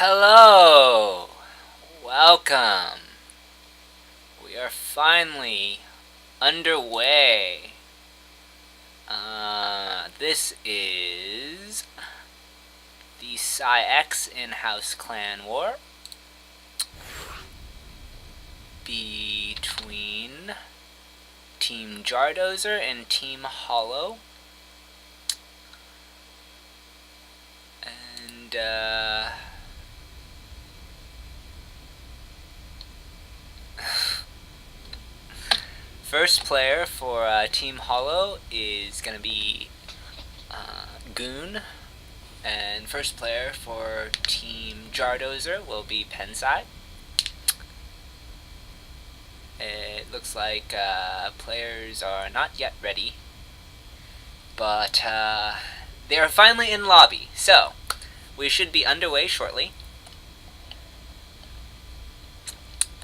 Hello! Welcome! We are finally underway. This is the PsiX in-house clan war between Team Jardozer and Team Holo. And, first player for Team Holo is going to be Goon, and first player for Team Jardozer will be PsiX. It looks like players are not yet ready, but they are finally in lobby, so we should be underway shortly.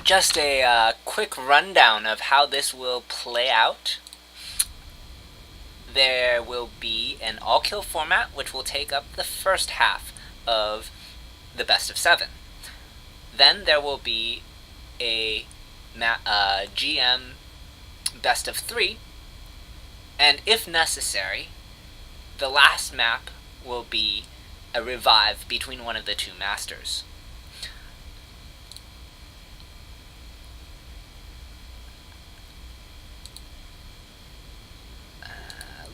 Just a quick rundown of how this will play out. There will be an all-kill format, which will take up the first half of the best of 7. Then there will be a GM best of 3, and if necessary, the last map will be a revive between one of the two masters.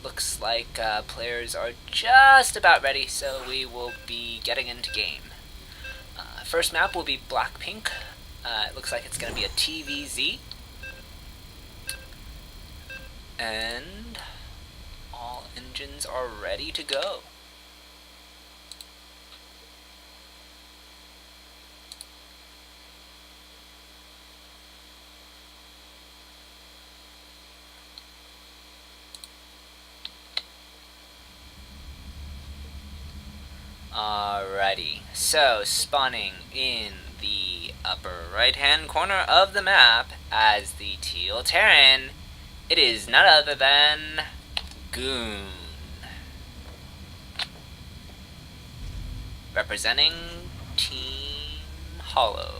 Looks like players are just about ready, so we will be getting into game. First map will be Black-Pink. It looks like it's going to be a TVZ. And all engines are ready to go. Alrighty, so spawning in the upper right-hand corner of the map as the Teal Terran, it is none other than Goon, representing Team Holo.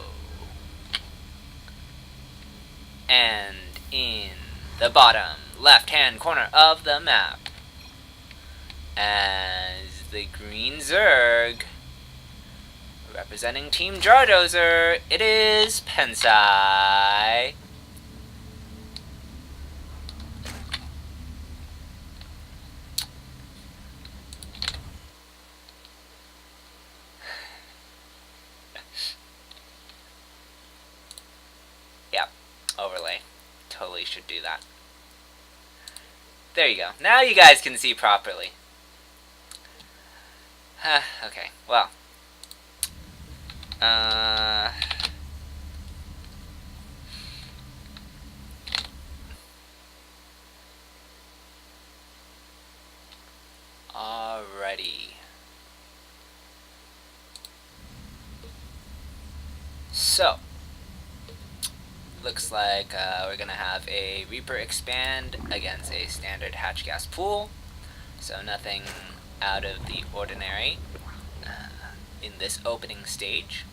And in the bottom left-hand corner of the map, as the Green Zerg, representing Team Jardozer, it is PsiX. Yep, overlay. Totally should do that. There you go. Now you guys can see properly. Okay, well. Alrighty. So, looks like we're gonna have a Reaper expand against a standard hatch gas pool. So nothing out of the ordinary in this opening stage.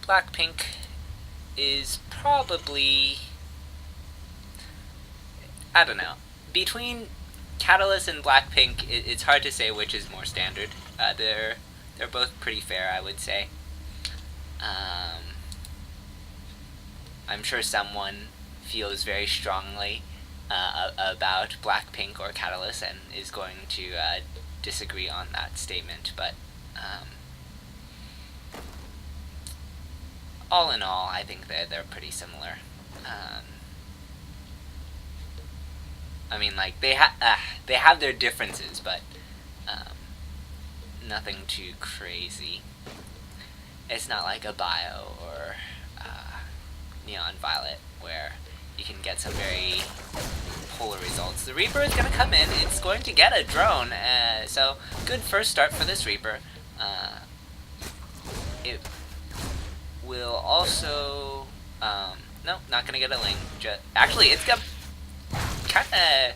Black-Pink is probably, I don't know, between Catalyst and Black-Pink, it's hard to say which is more standard. They're both pretty fair, I would say. I'm sure someone feels very strongly about Black-Pink or Catalyst and is going to disagree on that statement, but all in all, I think they're pretty similar. I mean, like, they have their differences, but nothing too crazy. It's not like a Bio or Neon Violet, where you can get some very polar results. The Reaper is going to come in, it's going to get a drone, so good first start for this Reaper. It will also, no, not going to get a link. Actually, it's got kind of,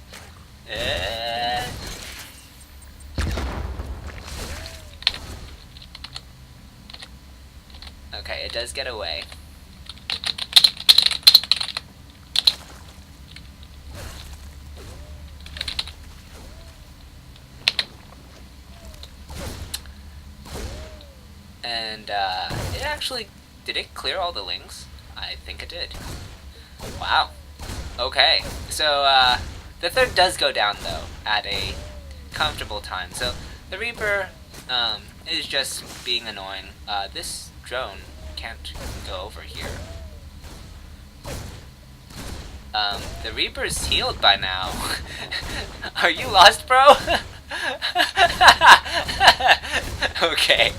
Okay, it does get away. And it actually, did it clear all the lings? I think it did. Wow. Okay, so the third does go down though at a comfortable time. So the Reaper is just being annoying. This drone can't go over here. The Reaper's healed by now. Are you lost, bro? Okay.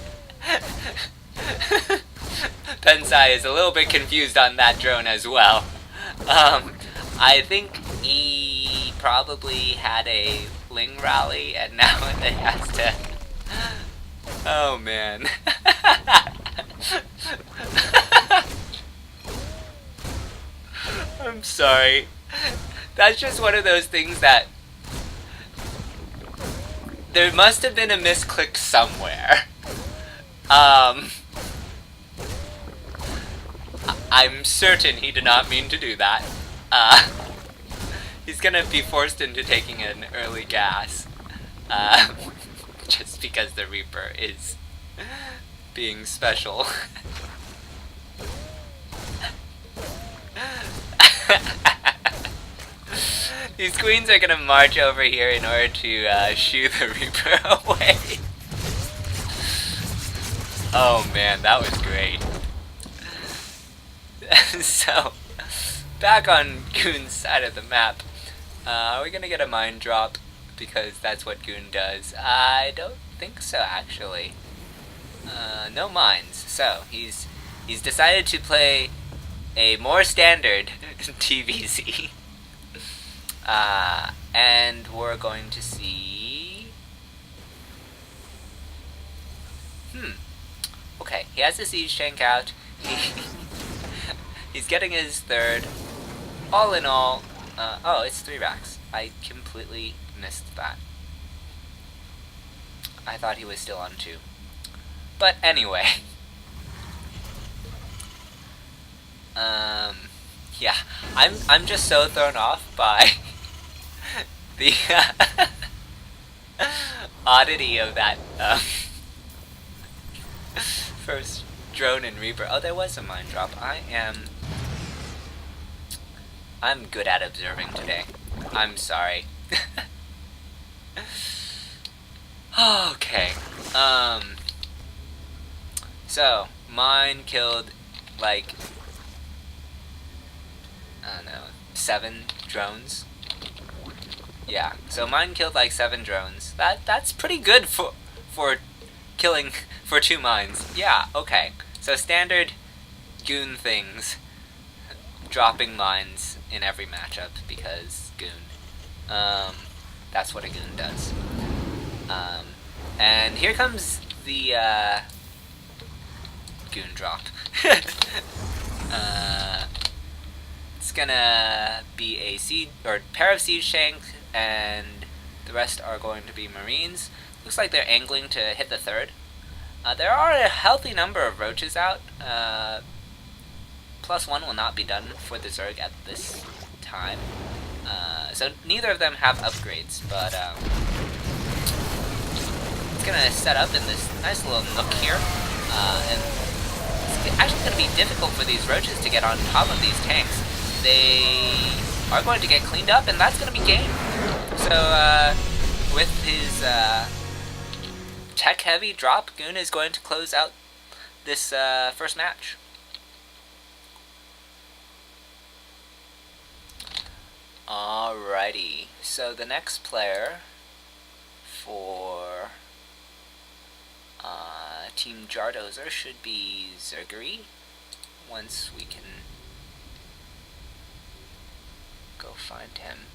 Pensai is a little bit confused on that drone as well. I think he probably had a Ling rally and now it has to... Oh man. I'm sorry. That's just one of those things that... There must have been a misclick somewhere. I'm certain he did not mean to do that. He's gonna be forced into taking an early gas. Just because the Reaper is being special. These queens are gonna march over here in order to shoo the Reaper away. Oh man, that was great. So, back on Goon's side of the map, are we gonna get a mine drop? Because that's what Goon does. I don't think so, actually. No mines. So, he's decided to play a more standard TVZ. And we're going to see... Okay, he has the siege tank out. He's getting his third. All in all, oh, it's 3 racks. I completely missed that. I thought he was still on 2. But anyway. Yeah, I'm just so thrown off by the oddity of that first drone and Reaper. Oh, there was a mine drop. I'm good at observing today. I'm sorry. Okay. So, mine killed, like, I don't know, 7 drones. Yeah, so mine killed like 7 drones. That's pretty good for killing for 2 mines. Yeah, okay. So standard Goon things. Dropping mines in every matchup because Goon. That's what a Goon does. And here comes the Goon drop. It's gonna be a pair of siege tank, and the rest are going to be marines. Looks like they're angling to hit the third. There are a healthy number of roaches out. +1 will not be done for the Zerg at this time. So neither of them have upgrades, but it's gonna set up in this nice little nook here, and it's actually gonna be difficult for these roaches to get on top of these tanks. They are going to get cleaned up, and that's gonna be game. So with his tech-heavy drop, Goon is going to close out this first match. Alrighty, so the next player for Team Jardozer should be Zergery, once we can go find him.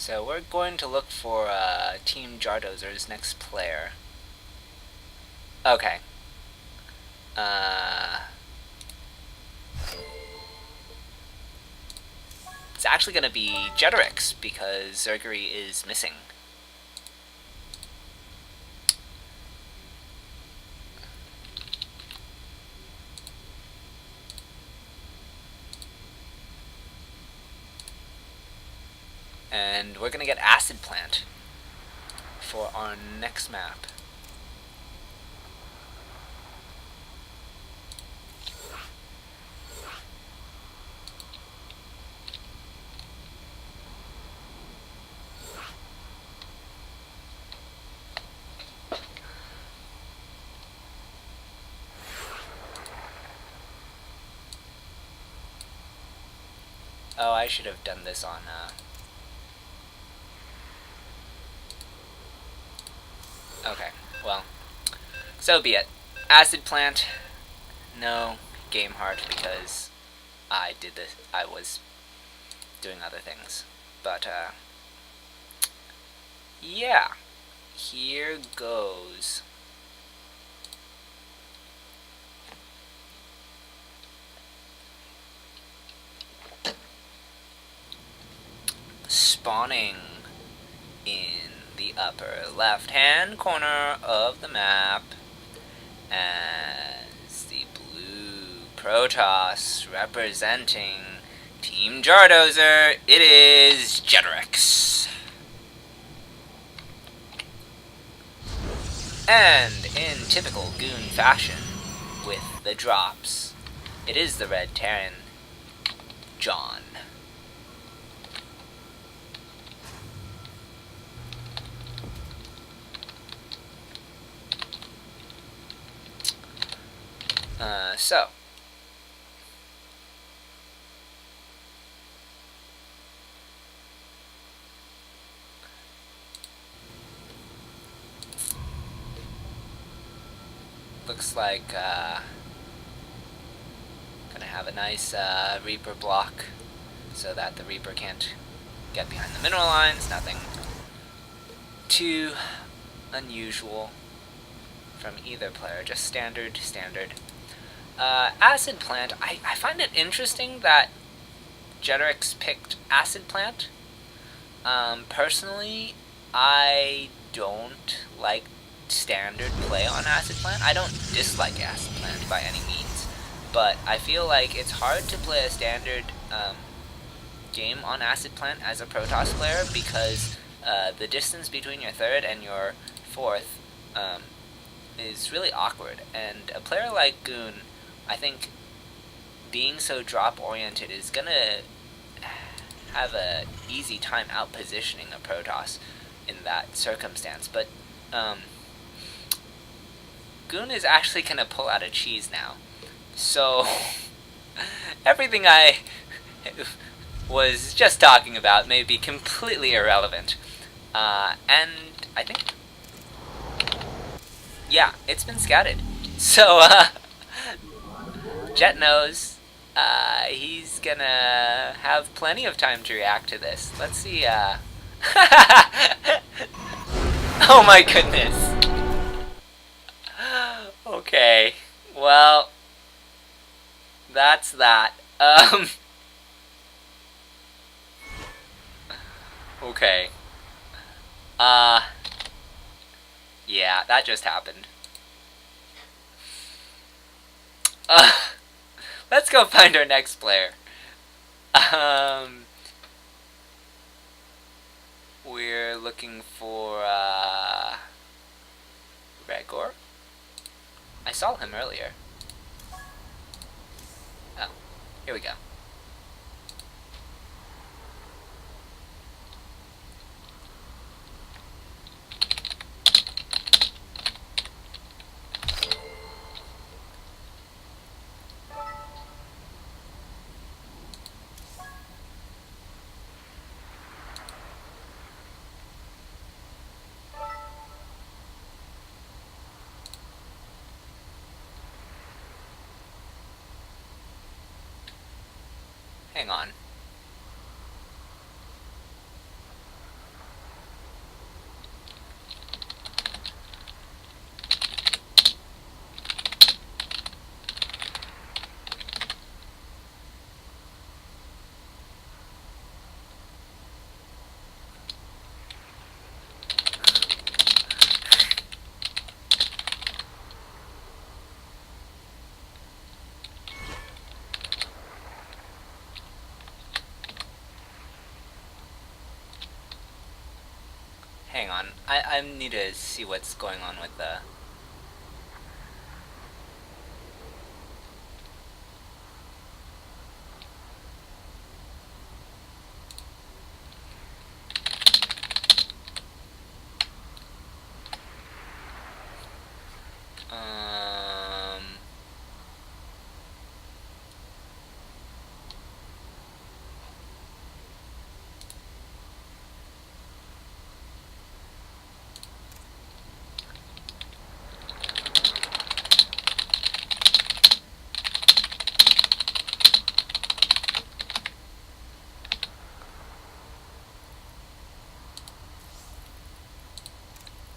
So we're going to look for Team Jardozer's next player. Okay. It's actually going to be Jeterix because Zergery is missing. And we're going to get Acid Plant for our next map. Oh, I should have done this on... Okay, well, so be it. Acid Plant, no game heart because I did this. I was doing other things, but yeah, here goes. Spawning in the upper left-hand corner of the map as the blue Protoss representing Team Jardozer, it is Jeterix. And in typical Goon fashion, with the drops, it is the Red Terran, John. So looks like gonna have a nice Reaper block so that the Reaper can't get behind the mineral lines. Nothing too unusual from either player, just standard. Acid Plant, I find it interesting that Jeterix picked Acid Plant. Personally, I don't like standard play on Acid Plant. I don't dislike Acid Plant by any means, but I feel like it's hard to play a standard game on Acid Plant as a Protoss player because the distance between your third and your fourth is really awkward, and a player like Goon, I think being so drop-oriented is gonna have a easy time out-positioning a Protoss in that circumstance, but Goon is actually gonna pull out a cheese now. So everything I was just talking about may be completely irrelevant. And I think, yeah, it's been scouted. So Jet knows he's gonna have plenty of time to react to this. Let's see. Oh my goodness. Okay. Well, that's that. Okay. Yeah, that just happened. Let's go find our next player. We're looking for, Regor? I saw him earlier. Oh, here we go. Hang on. hang on. I need to see what's going on with the...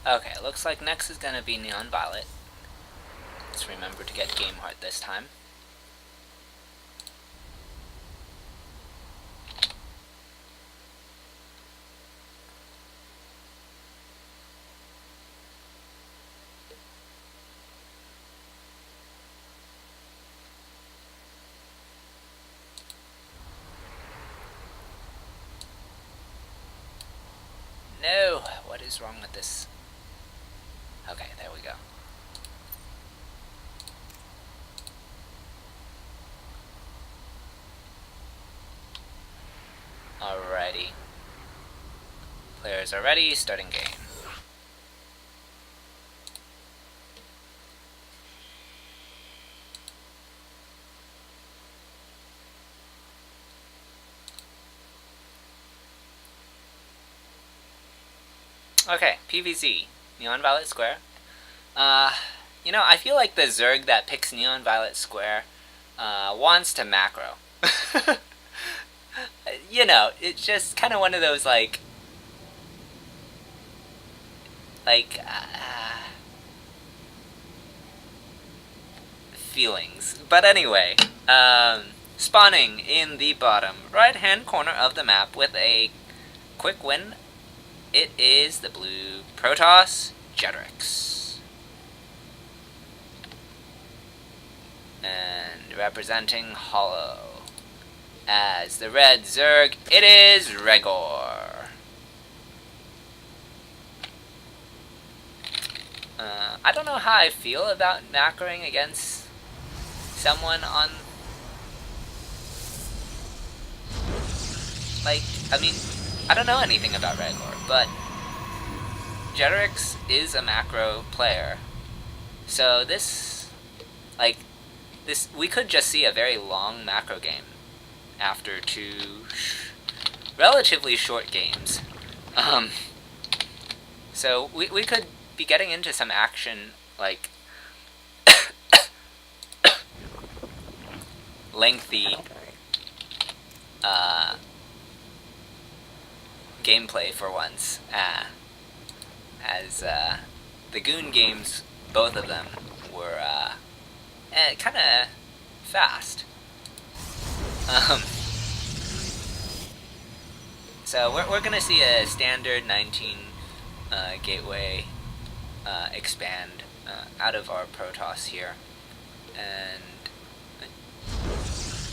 Okay, looks like next is gonna be Neon Violet. Let's remember to get Game Heart this time. No! What is wrong with this? Okay, there we go. Alrighty. Players are ready, starting game. Okay, PVZ, Neon Violet Square. You know, I feel like the Zerg that picks Neon Violet Square wants to macro. You know, it's just kind of one of those, feelings. But anyway, spawning in the bottom right-hand corner of the map with a quick win, it is the blue Protoss Jardozer. And representing Holo as the red Zerg, it is Regor. I don't know how I feel about macroing against someone on... I mean, I don't know anything about Regor, but Jardozer is a macro player. So this, we could just see a very long macro game after two relatively short games. So we could be getting into some action, lengthy gameplay for once, as the Goon games, both of them, were kind of fast. So we're gonna see a standard 19 gateway expand out of our Protoss here, and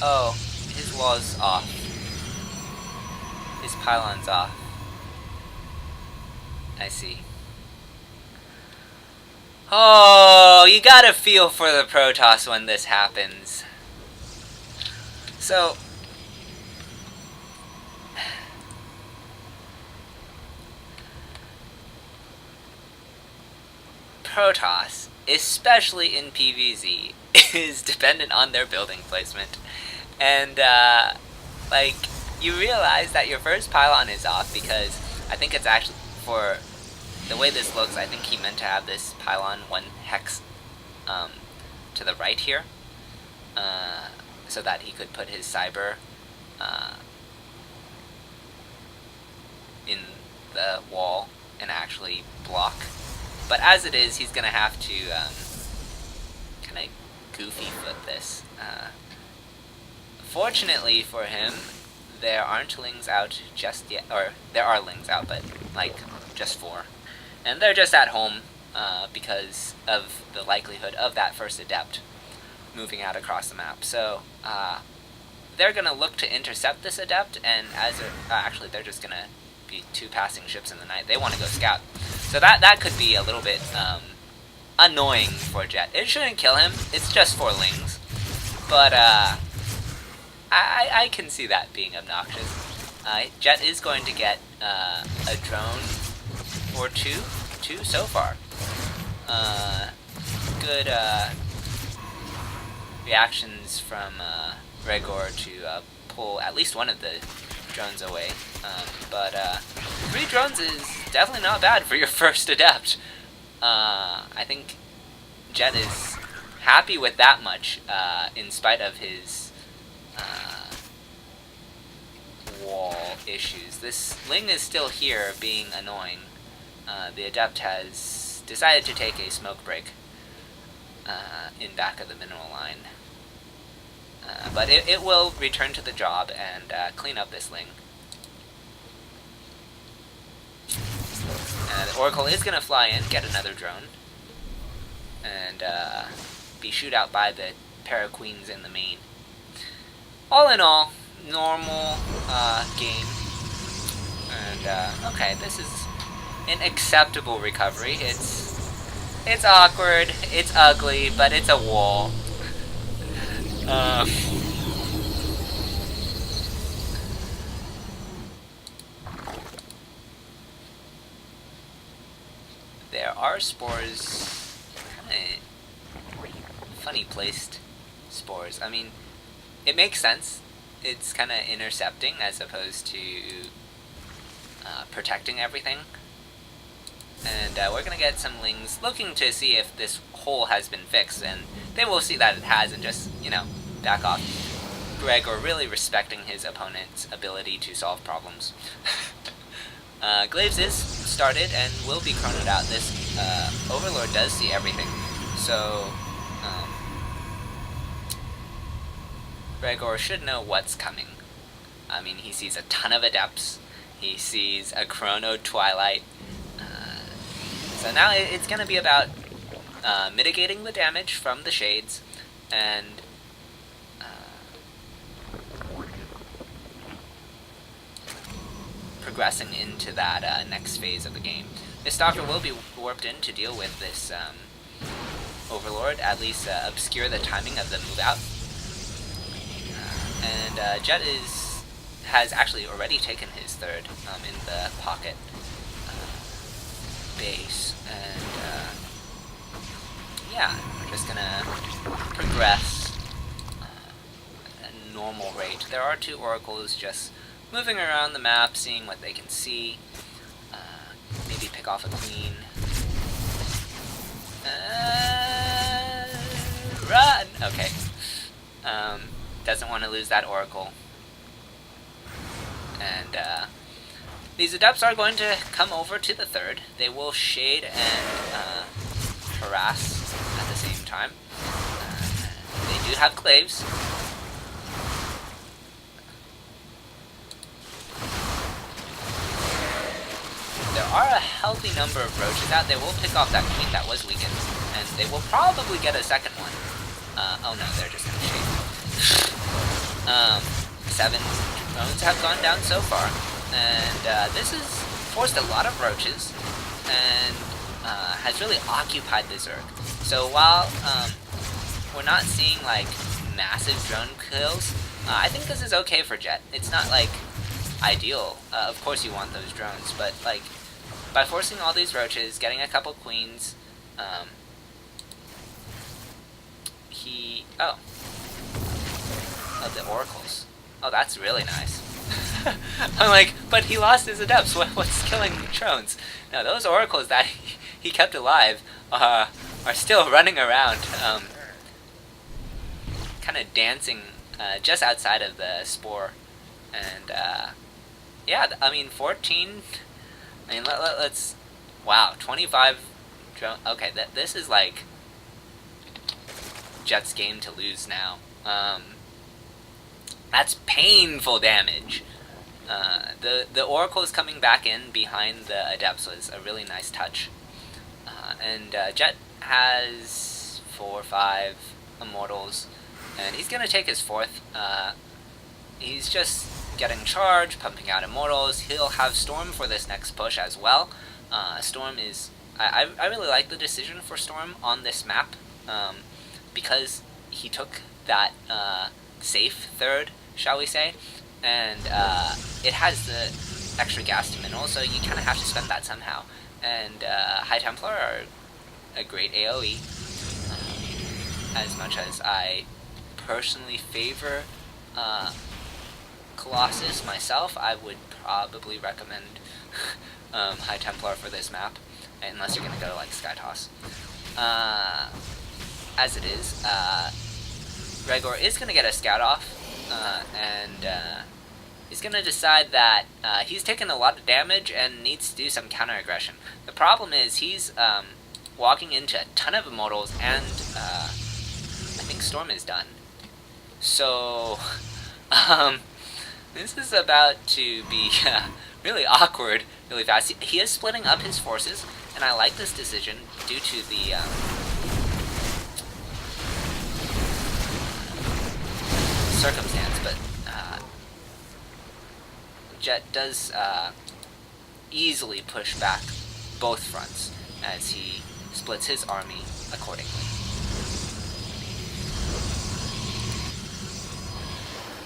oh, his wall's off. His pylon's off. I see. Oh, you gotta feel for the Protoss when this happens. So, Protoss, especially in PvZ, is dependent on their building placement. And, you realize that your first pylon is off because I think it's actually, for the way this looks, I think he meant to have this pylon 1 hex to the right here, so that he could put his cyber in the wall and actually block. But as it is, he's going to have to kind of goofy foot this. Fortunately for him, there aren't lings out just yet, or there are lings out, but just 4. And they're just at home because of the likelihood of that first adept moving out across the map. So they're going to look to intercept this adept, and as actually they're just going to be 2 passing ships in the night. They want to go scout. So that could be a little bit annoying for Jet. It shouldn't kill him. It's just 4 lings. But I can see that being obnoxious. Jet is going to get a drone or 2 so far. Good reactions from Gregor to pull at least one of the drones away. But 3 drones is definitely not bad for your first Adept. I think Jet is happy with that much, in spite of his wall issues. This Ling is still here being annoying. The Adept has decided to take a smoke break in back of the mineral line. But it will return to the job and clean up this Ling. The Oracle is going to fly in, get another drone, and be shoot out by the pair of queens in the main. All in all, normal game. And okay, this is an acceptable recovery. It's awkward, it's ugly, but it's a wall. There are spores, kind of funny placed spores. I mean, it makes sense. It's kind of intercepting as opposed to protecting everything. And we're going to get some lings looking to see if this hole has been fixed, and they will see that it has and just, back off. Gregor really respecting his opponent's ability to solve problems. Glaives is started and will be chronoed out. This Overlord does see everything, so Gregor should know what's coming. I mean, he sees a ton of Adepts. He sees a chronoed Twilight. So now it's going to be about mitigating the damage from the shades and progressing into that next phase of the game. This Doctor will be warped in to deal with this Overlord, at least obscure the timing of the move out. And Jet has actually already taken his 3rd in the pocket base. And yeah, we're just gonna progress at a normal rate. There are 2 oracles just moving around the map, seeing what they can see. Maybe pick off a queen. Run! Okay. Doesn't want to lose that oracle. And these Adepts are going to come over to the 3rd. They will shade and harass at the same time. They do have Glaives. There are a healthy number of roaches out. They will pick off that queen that was weakened, and they will probably get a second one. Oh no, they're just gonna shade. 7 drones have gone down so far, and this has forced a lot of roaches, and has really occupied the Zerg. So while we're not seeing like massive drone kills, I think this is okay for Jet. It's not like ideal. Of course you want those drones, but like by forcing all these roaches, getting a couple queens, the oracles. Oh, that's really nice. I'm like, but he lost his Adepts. What's killing drones? No, those oracles that he kept alive are still running around, kind of dancing just outside of the spore. And yeah, I mean 14. I mean let's. Wow, 25 drone. Okay, this is like Jet's game to lose now. That's painful damage. The Oracle is coming back in behind the Adepts was a really nice touch. And Jet has 4 or 5 Immortals, and he's going to take his 4th. He's just getting charged, pumping out immortals. He'll have Storm for this next push as well. Storm is... I really like the decision for Storm on this map, because he took that safe third, shall we say, and it has the extra gas to mineral, so you kind of have to spend that somehow. And High Templar are a great AoE, as much as I personally favor Colossus myself. I would probably recommend High Templar for this map, unless you're going to go to like Sky Toss. As it is, Regor is going to get a scout off, and he's going to decide that he's taken a lot of damage and needs to do some counter aggression. The problem is he's walking into a ton of immortals, and I think Storm is done. So this is about to be really awkward really fast. He is splitting up his forces, and I like this decision due to the circumstance, but Jet does easily push back both fronts as he splits his army accordingly.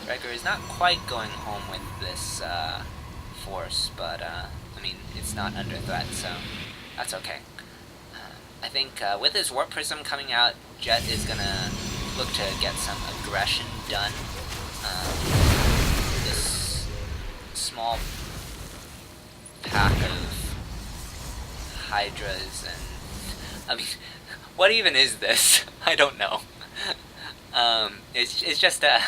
Regor is not quite going home with this force, but I mean, it's not under threat, so that's okay. I think with his Warp Prism coming out, Jet is gonna look to get some aggression done. This small pack of Hydras and... I mean, what even is this? I don't know. It's just a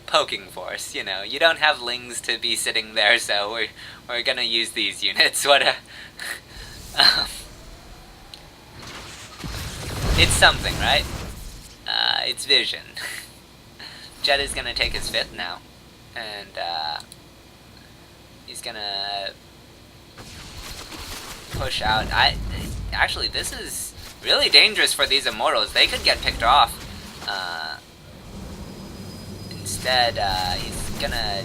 poking force, you know. You don't have Lings to be sitting there, so we're gonna use these units. What a... it's something, right? It's vision. Jet is gonna take his 5th now, and he's gonna push out. Actually, this is really dangerous for these immortals. They could get picked off. Instead, he's gonna...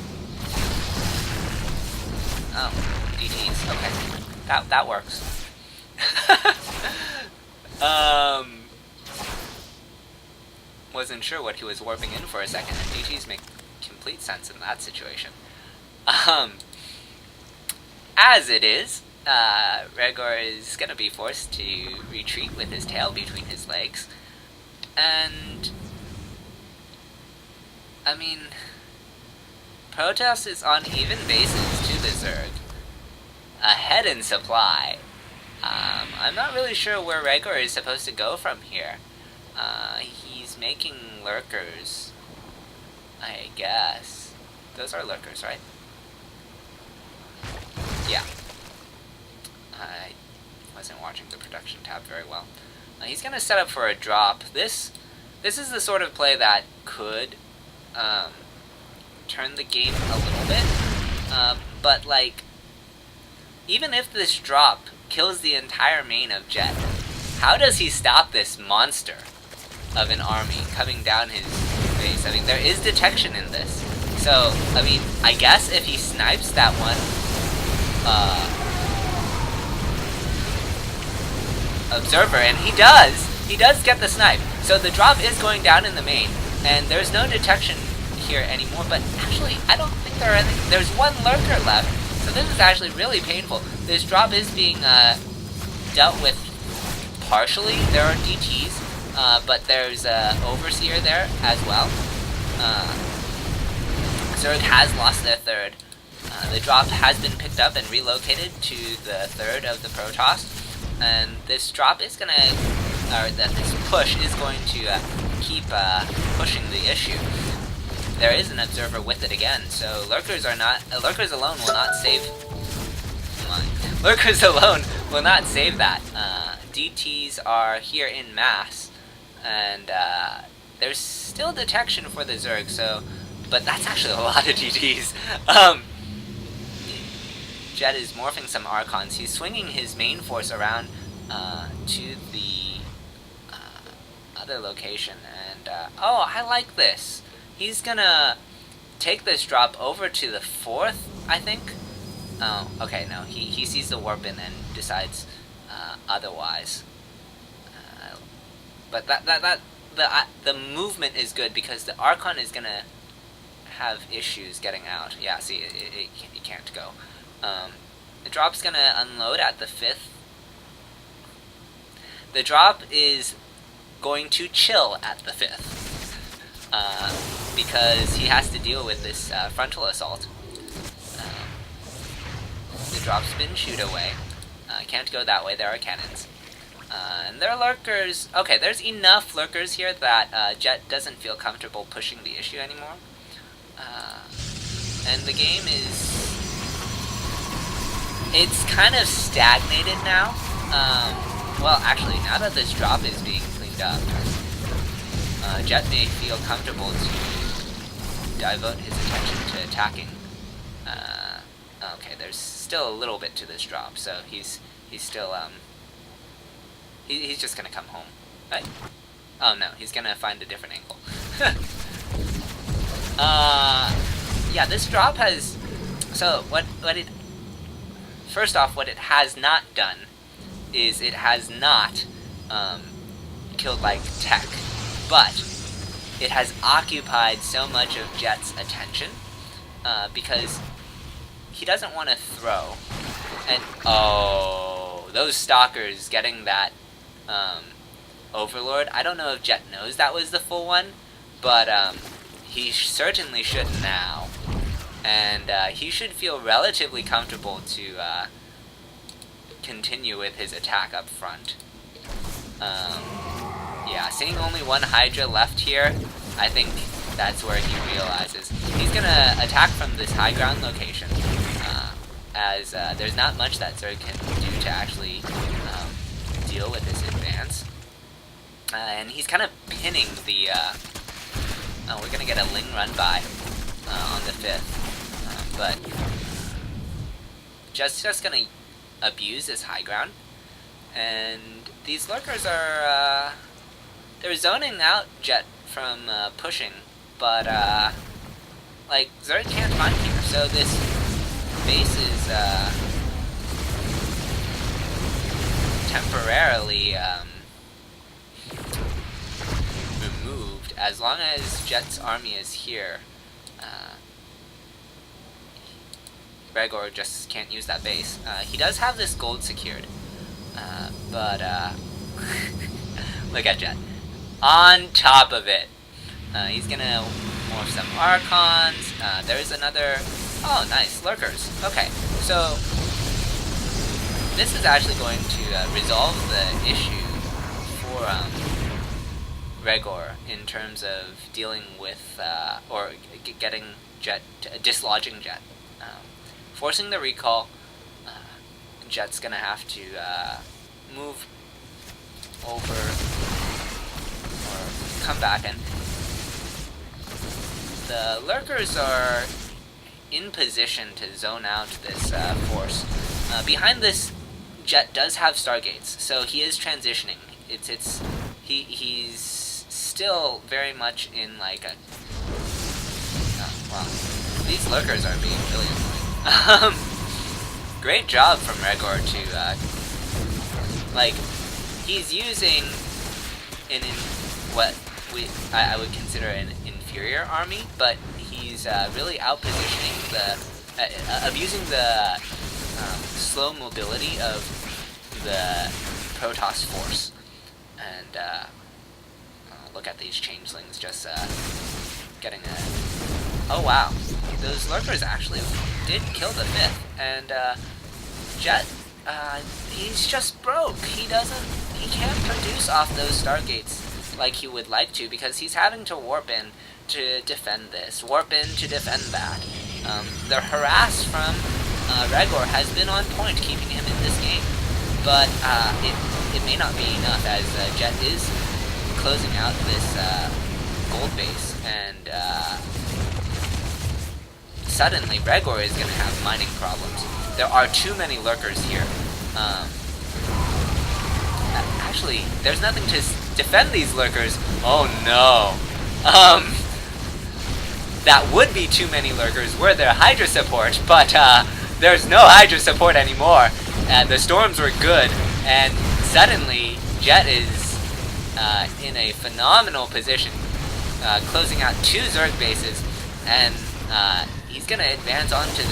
Oh, DTs. Okay, that works. Wasn't sure what he was warping in for a second, and DTs make complete sense in that situation. As it is, Regor is gonna be forced to retreat with his tail between his legs, and I mean, Protoss is on even bases to the Zerg, ahead in supply. I'm not really sure where Regor is supposed to go from here. He's making lurkers, I guess. Those are lurkers, right? Yeah. I wasn't watching the production tab very well. He's gonna set up for a drop. This is the sort of play that could turn the game a little bit, but like, even if this drop kills the entire main of Jet, how does he stop this monster of an army coming down his base? I mean, there is detection in this, so I mean, I guess if he snipes that one observer, and he does get the snipe, so the drop is going down in the main, and there's no detection here anymore. But actually, I don't think there are any. There's one lurker left, so this is actually really painful. This drop is being dealt with partially. There are DTs, but there's Overseer there as well. Zerg has lost their 3rd. The drop has been picked up and relocated to the 3rd of the Protoss, and this drop is gonna, or this push is going to keep pushing the issue. There is an observer with it again, so lurkers are not. Lurkers alone will not save. Lurkers alone will not save that. DTs are here in mass, and there's still detection for the Zerg. So, but that's actually a lot of DTs. Jet is morphing some Archons. He's swinging his main force around to the other location, and oh, I like this. He's gonna take this drop over to the 4th, I think. Oh, okay, no, he sees the warp in and decides otherwise. But the movement is good because the Archon is gonna have issues getting out. Yeah, see, it can't go. The drop's gonna unload at the 5th. The drop is going to chill at the 5th because he has to deal with this frontal assault. The drop spin shoot away. Can't go that way, there are cannons. And there are lurkers. Okay, there's enough lurkers here that Jet doesn't feel comfortable pushing the issue anymore. And the game it's kind of stagnated now. Well, actually, now that this drop is being cleaned up, Jet may feel comfortable to devote his attention to attacking. Okay, there's still a little bit to this drop, so he's still he's just gonna come home. Right? Oh no, he's gonna find a different angle. Yeah, this drop has. So what it. First off, what it has not done is it has not killed like tech, but it has occupied so much of Jet's attention because he doesn't want to throw. And oh, those stalkers getting that Overlord. I don't know if Jet knows that was the full one, but he certainly should now. And he should feel relatively comfortable to continue with his attack up front. Yeah, seeing only one Hydra left here, I think that's where he realizes he's gonna attack from this high ground location, as there's not much that Zerg can do to actually deal with this advance. And he's kind of pinning the... oh, we're gonna get a Ling run by on the 5th. But just gonna abuse this high ground, and these lurkers are they're zoning out Jet from pushing, but like Zerg can't find here, so this base is temporarily removed as long as Jet's army is here. Gregor just can't use that base. He does have this gold secured, but look at Jet. On top of it, he's gonna morph some Archons. There's another... Oh, nice, lurkers. Okay, so this is actually going to resolve the issue for Gregor in terms of dealing with, or getting Jet, dislodging Jet. Forcing the recall, Jet's gonna have to move over or come back, and the lurkers are in position to zone out this force. Behind this, Jet does have stargates, so he is transitioning. He's still very much in like a... well, these lurkers are being really annoying. Great job from Regor to, like, he's using what I would consider an inferior army, but he's really outpositioning the, abusing the slow mobility of the Protoss force. And look at these changelings just getting a... Oh wow, those lurkers actually did kill the 5th, and Jet, he's just broke. He can't produce off those stargates like he would like to, because he's having to warp in to defend this, warp in to defend that. The harass from Regor has been on point, keeping him in this game, but it may not be enough, as Jet is closing out this gold base, and suddenly Regor is going to have mining problems. There are too many lurkers here. Actually, there's nothing to defend these lurkers. Oh no. that would be too many lurkers were there Hydra support, but there's no Hydra support anymore. The storms were good, and suddenly Jet is in a phenomenal position, closing out 2 Zerg bases, and he's gonna advance onto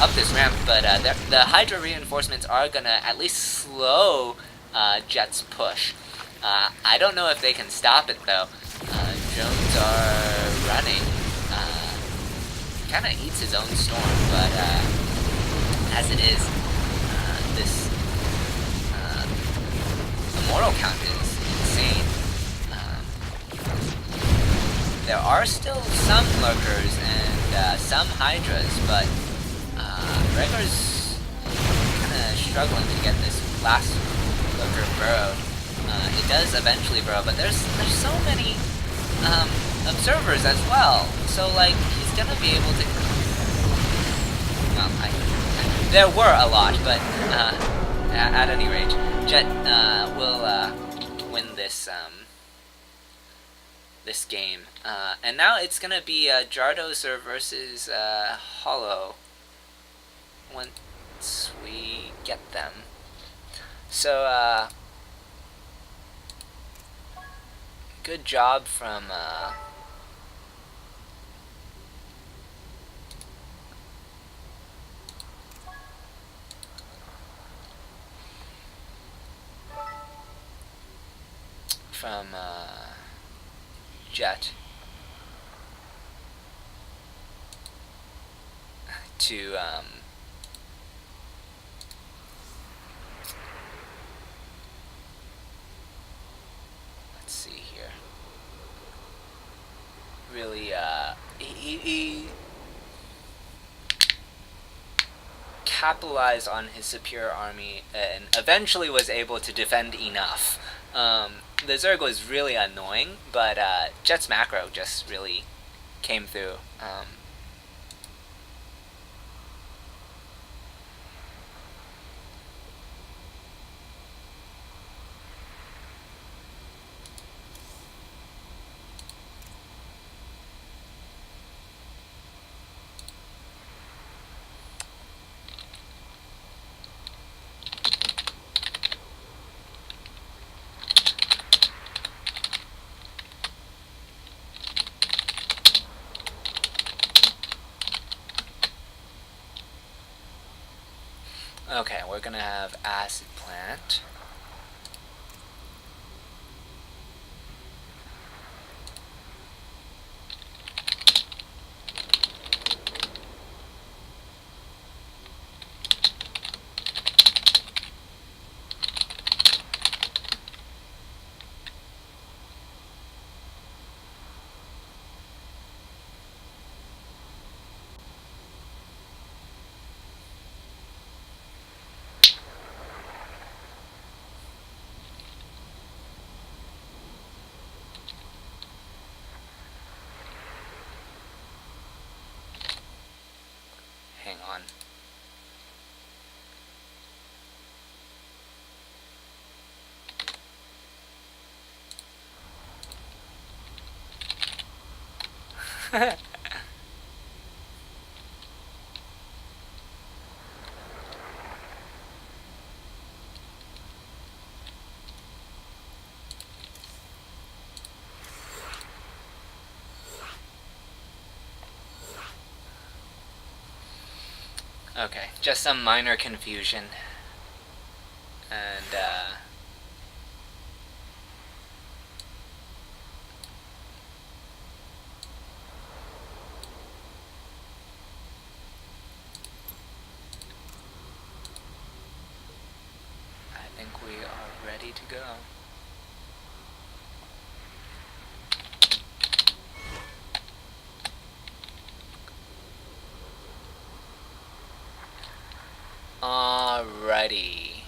up this ramp, but the Hydra reinforcements are gonna at least slow Jet's push. I don't know if they can stop it though. Drones are running. Kind of eats his own storm, but as it is, this immortal count is insane. There are still some lurkers and some hydras, but Gregor's kind of struggling to get this last lurker burrowed. It does eventually burrow, but there's so many observers as well, so like he's gonna be able to. Well, there were a lot, but at any rate, Jet will win this this game, and now it's gonna be Jardozer versus Holo once we get them. So good job from Jet to let's see here. Really, he capitalized on his superior army and eventually was able to defend enough. The Zerg was really annoying, but Jet's macro just really came through. Okay, we're gonna have acid plant. Hang on. Okay, just some minor confusion. And, I think we are ready to go. Alrighty.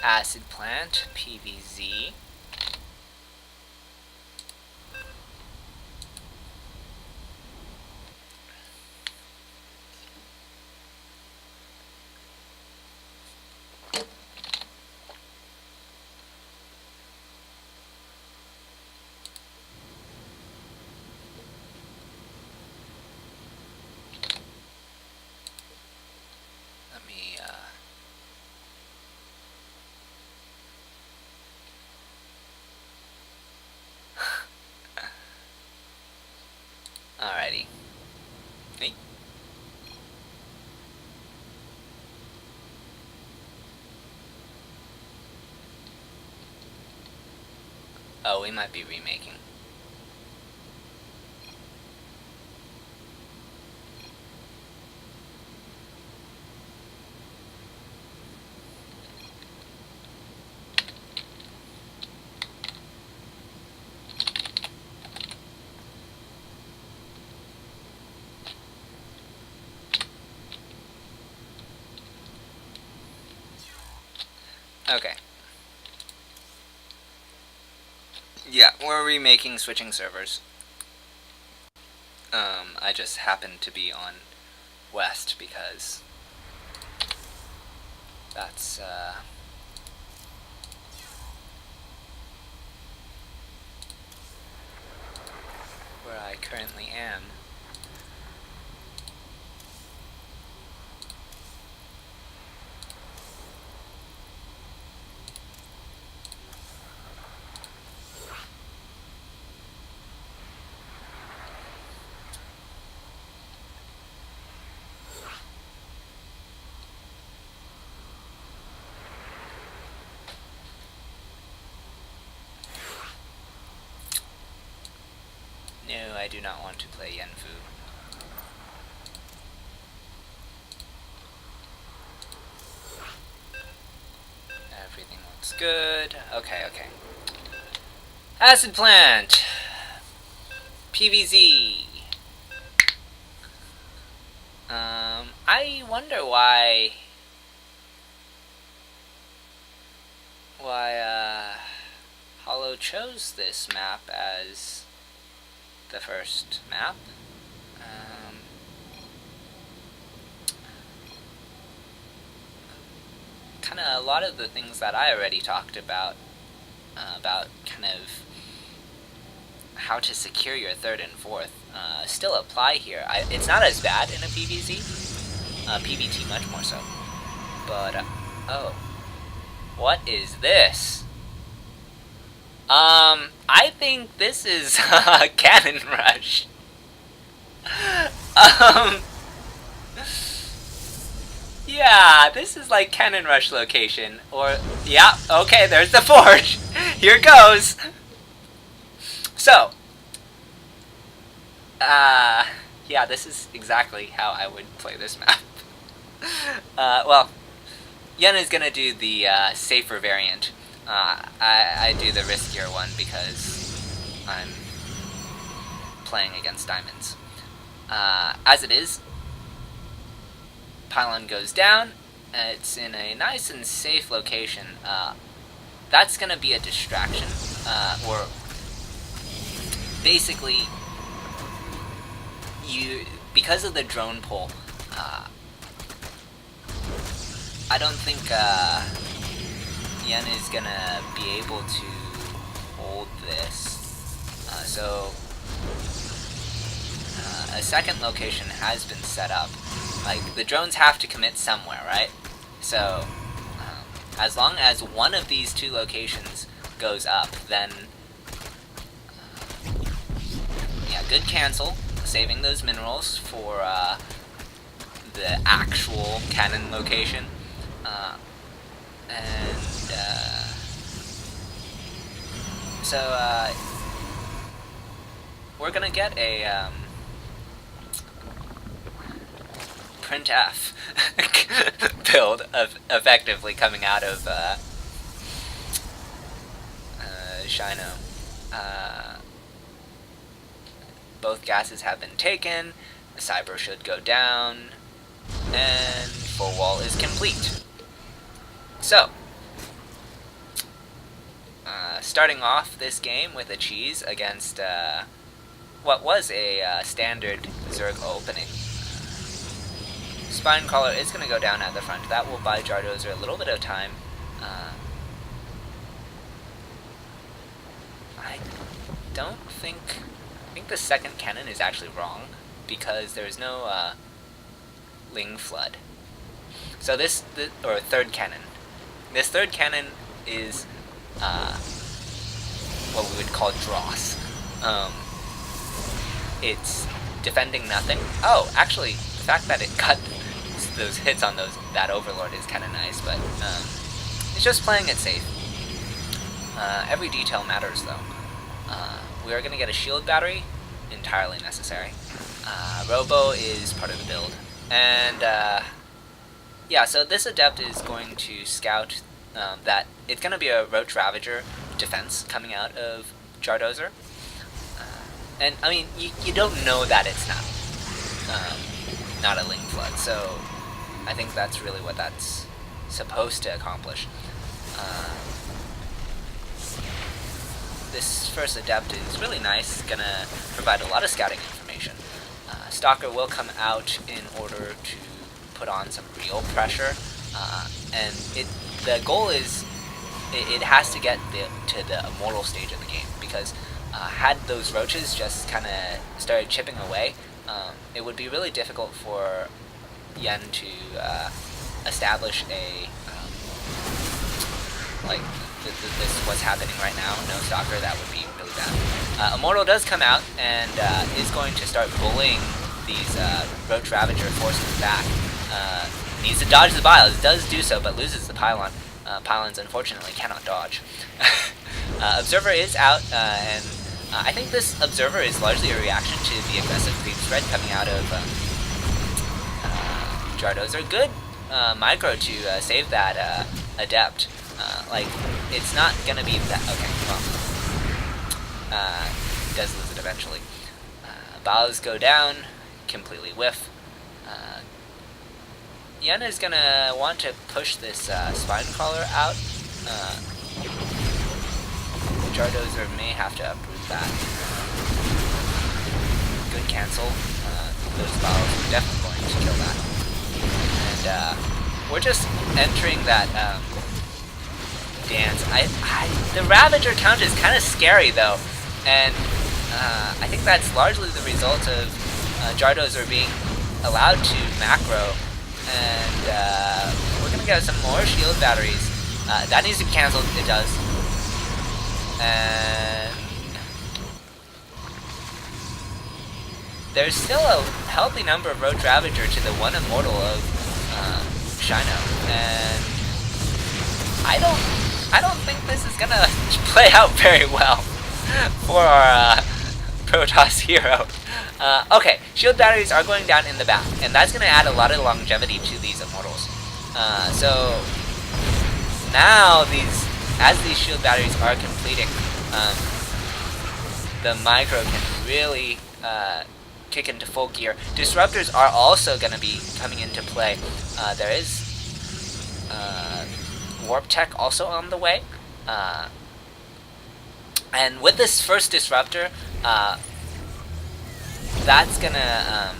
Acid plant, PVZ. already. Hey. Oh, we might be remaking. Okay. Yeah, we're remaking switching servers. I just happened to be on West because that's where I currently am. No, I do not want to play Yenfu. Everything looks good. Okay. Acid plant! PVZ! I wonder why Holo chose this map as the first map. Kind of a lot of the things that I already talked about kind of how to secure your third and fourth, still apply here. It's not as bad in a PVZ, PVT much more so. But oh, what is this? I think this is Cannon Rush. Yeah, this is like Cannon Rush location. Or, yeah, okay, there's the forge. Here goes. So, yeah, this is exactly how I would play this map. Well, Yen is gonna do the safer variant. I do the riskier one because I'm playing against diamonds. As it is, pylon goes down. It's in a nice and safe location. That's gonna be a distraction, or basically, because of the drone pull, I don't think Yen is gonna be able to hold this. So a second location has been set up. Like, the drones have to commit somewhere, right? So as long as one of these two locations goes up, then yeah, good cancel, saving those minerals for the actual cannon location. So we're gonna get a printf build of effectively coming out of Shino. Both gases have been taken, the cyber should go down, and full wall is complete. So, starting off this game with a cheese against what was a standard Zerg opening. Spine Crawler is going to go down at the front. That will buy Jardozer a little bit of time. I think the second cannon is actually wrong, because there's no Ling Flood. So or third cannon. This third cannon is what we would call dross. It's defending nothing. Oh, actually, the fact that it got those hits on that Overlord is kind of nice, but it's just playing it safe. Every detail matters, though. We are going to get a shield battery, entirely necessary. Robo is part of the build. And, yeah, so this Adept is going to scout that it's going to be a Roach Ravager defense coming out of Jardozer. And, I mean, you don't know that it's not a Ling Flood, so I think that's really what that's supposed to accomplish. This first Adept is really nice, gonna provide a lot of scouting information. Stalker will come out in order to put on some real pressure, and the goal is it has to get to the Immortal stage of the game, because had those roaches just kind of started chipping away, it would be really difficult for Yen to establish a like this what's happening right now. No Stalker, that would be really bad. Immortal does come out and is going to start bullying these Roach Ravager forces back. Needs to dodge the Biles, does do so, but loses the Pylon. Pylons unfortunately cannot dodge. Observer is out, and I think this Observer is largely a reaction to the aggressive creep spread coming out of Jardozer. Good micro to save that Adept. Like, it's not gonna be that. Okay, well, does lose it eventually. Biles go down, completely whiff. Yen is gonna want to push this Spine Crawler out. Jardozer may have to uproot that. Good cancel. Those Biles are definitely going to kill that. And we're just entering that dance. The Ravager count is kind of scary though, and I think that's largely the result of Jardozer being allowed to macro. And we're gonna get some more shield batteries. That needs to be cancelled. It does. And there's still a healthy number of Roach Ravager to the one Immortal of Shino, and I don't think this is gonna play out very well for our Protoss hero. Okay, shield batteries are going down in the back, and that's going to add a lot of longevity to these Immortals. So now as these shield batteries are completing, the micro can really kick into full gear. Disruptors are also going to be coming into play. There is Warp Tech also on the way. And with this first Disruptor, that's gonna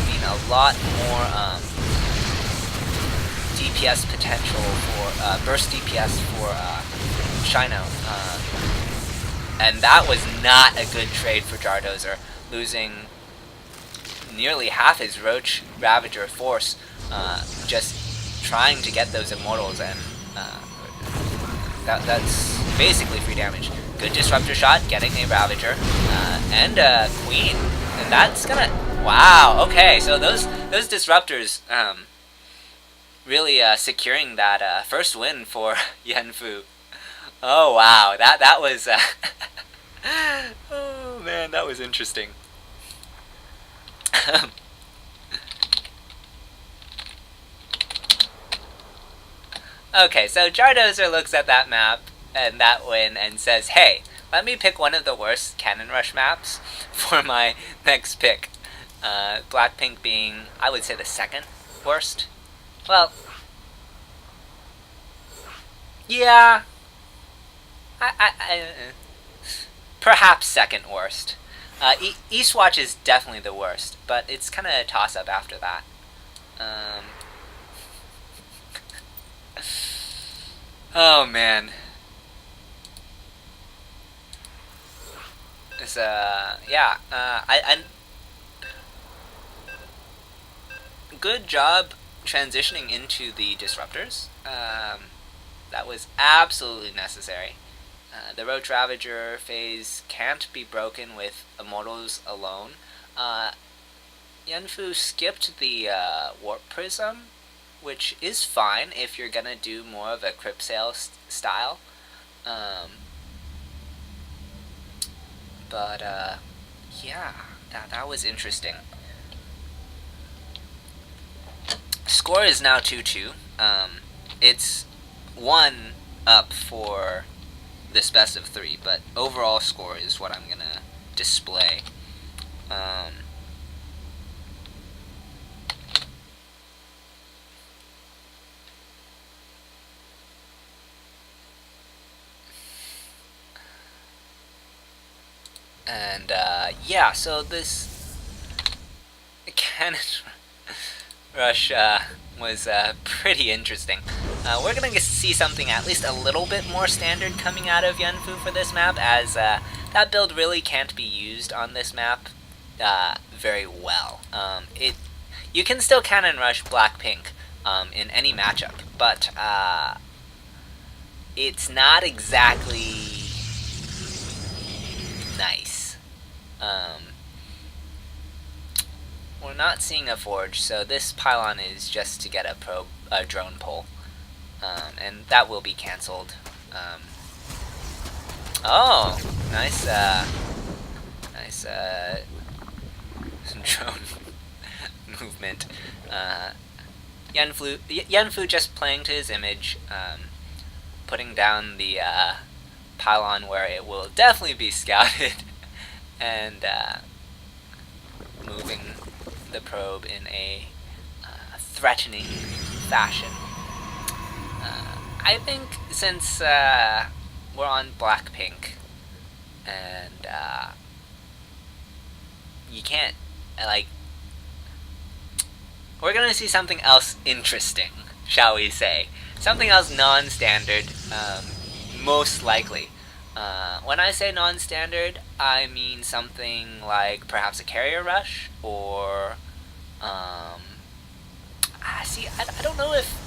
mean a lot more DPS potential for burst DPS for Shino, and that was not a good trade for Jardozer, losing nearly half his Roach Ravager force just trying to get those Immortals, and that's basically free damage. Good Disruptor shot, getting a Ravager, and a Queen, and that's gonna... Wow, okay, so those Disruptors really securing that first win for Yenfu. Oh wow, that was... oh man, that was interesting. Okay, so Jardozer looks at that map and that win and says, hey, let me pick one of the worst Cannon Rush maps for my next pick. Blackpink being, I would say, the second worst. Well, yeah, perhaps second worst. Eastwatch is definitely the worst, but it's kind of a toss-up after that. Oh man. It's yeah. Good job transitioning into the Disruptors. That was absolutely necessary. The Roach Ravager phase can't be broken with Immortals alone. Yanfu skipped the Warp Prism, which is fine if you're gonna do more of a Crypt Sale style. Yeah, that was interesting. Score is now 2-2. It's 1 up for this best of 3, but overall score is what I'm gonna display. And yeah, so this Cannon Rush was pretty interesting. We're going to see something at least a little bit more standard coming out of Yanfu for this map, as that build really can't be used on this map very well. You can still Cannon Rush Black-Pink in any matchup, but it's not exactly nice. We're not seeing a forge, so this pylon is just to get a drone pull, and that will be cancelled. Oh, nice, nice drone movement. Yanfu just playing to his image, putting down the pylon where it will definitely be scouted, and moving the probe in a threatening fashion. I think since we're on Black-Pink, and you can't, we're gonna see something else interesting, shall we say. Something else non-standard, most likely. When I say non-standard, I mean something like perhaps a carrier rush, or I don't know if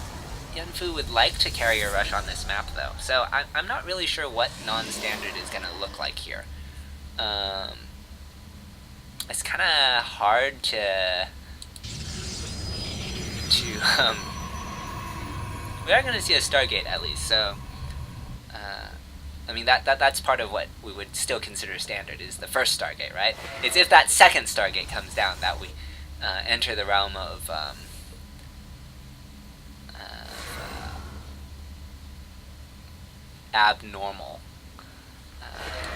Yanfu would like to carrier rush on this map, though, so I'm not really sure what non-standard is going to look like here. It's kind of hard to we are going to see a Stargate at least, so I mean, that's part of what we would still consider standard, is the first Stargate, right? It's if that second Stargate comes down that we enter the realm of abnormal.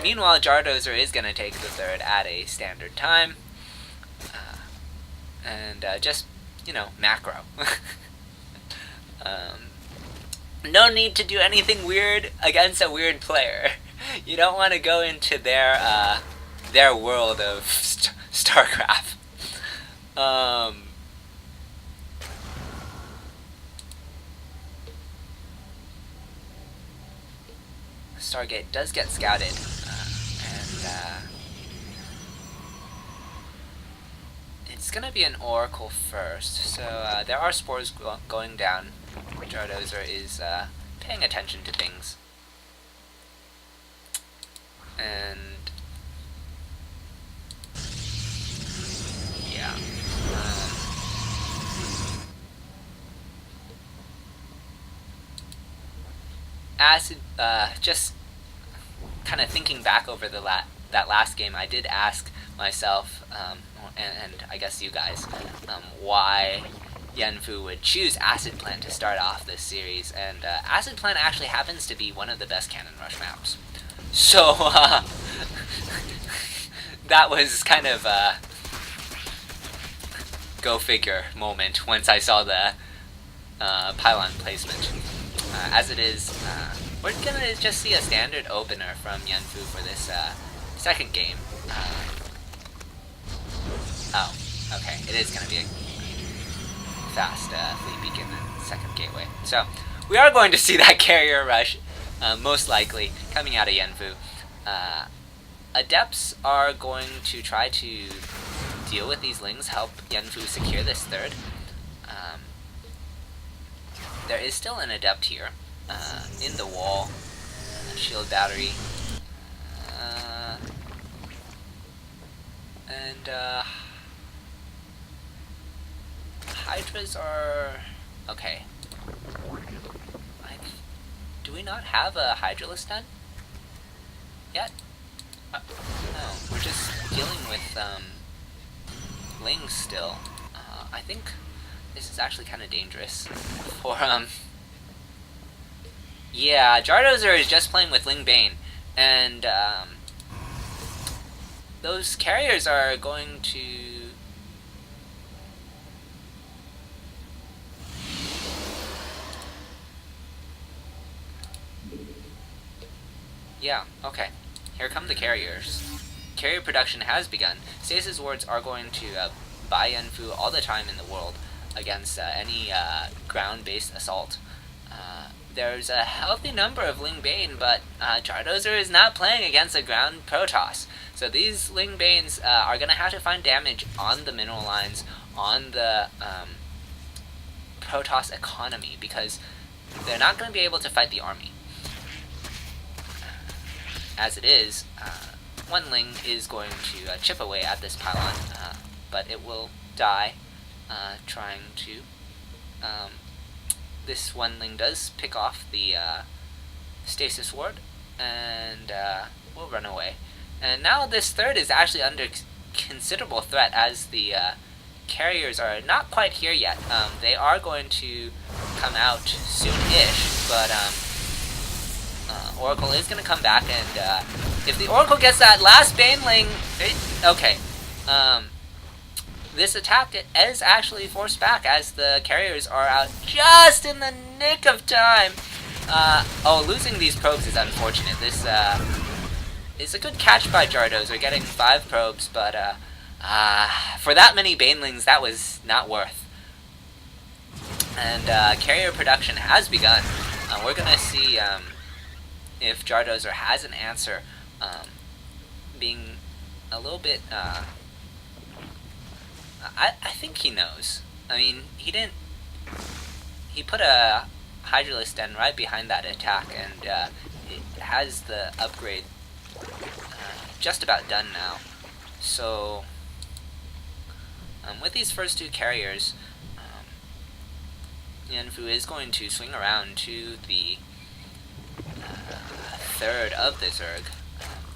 Meanwhile, Jardozer is going to take the third at a standard time, and just, macro. No need to do anything weird against a weird player. You don't want to go into their world of StarCraft. Stargate does get scouted, and it's gonna be an Oracle first. So there are spores going down. Jardozer is paying attention to things, and yeah, Acid. Just kind of thinking back over that last game, I did ask myself, and I guess you guys, why Yanfu would choose Acid Plant to start off this series, and Acid Plant actually happens to be one of the best Cannon Rush maps. So, that was kind of a go figure moment once I saw the pylon placement. As it is, we're gonna just see a standard opener from Yanfu for this second game. Oh, okay, it is gonna be a fast Fleet Beacon and second gateway. So we are going to see that carrier rush, most likely, coming out of Yanfu. Adepts are going to try to deal with these Lings, help Yanfu secure this third. There is still an Adept here, in the wall, shield battery. And Hydras are okay. Do we not have a Hydralisk den yet? No, we're just dealing with Lings still. I think this is actually kind of dangerous for yeah, Jardozer is just playing with Ling Bane, and those carriers are going to... Yeah, okay. Here come the carriers. Carrier production has begun. Stasis wards are going to buy Yenfu all the time in the world against any ground-based assault. There's a healthy number of Ling Bane, but Jardozer is not playing against a ground Protoss. So these Ling Banes are going to have to find damage on the mineral lines, on the Protoss economy, because they're not going to be able to fight the army. As it is, one Ling is going to chip away at this pylon, but it will die trying to... this one Ling does pick off the stasis ward, and will run away. And now this third is actually under considerable threat, as the carriers are not quite here yet. They are going to come out soon-ish, but Oracle is going to come back, and if the Oracle gets that last Baneling... Okay. This attack is actually forced back, as the carriers are out just in the nick of time. Oh, losing these probes is unfortunate. This is a good catch by Jardozer, getting 5 probes, but for that many Banelings, that was not worth. And carrier production has begun. We're going to see if Jardozer has an answer, being a little bit... I think he knows. I mean, he didn't... He put a Hydralisk Den right behind that attack, and it has the upgrade just about done now. So, with these first 2 carriers, Yenfu is going to swing around to the third of the Zerg.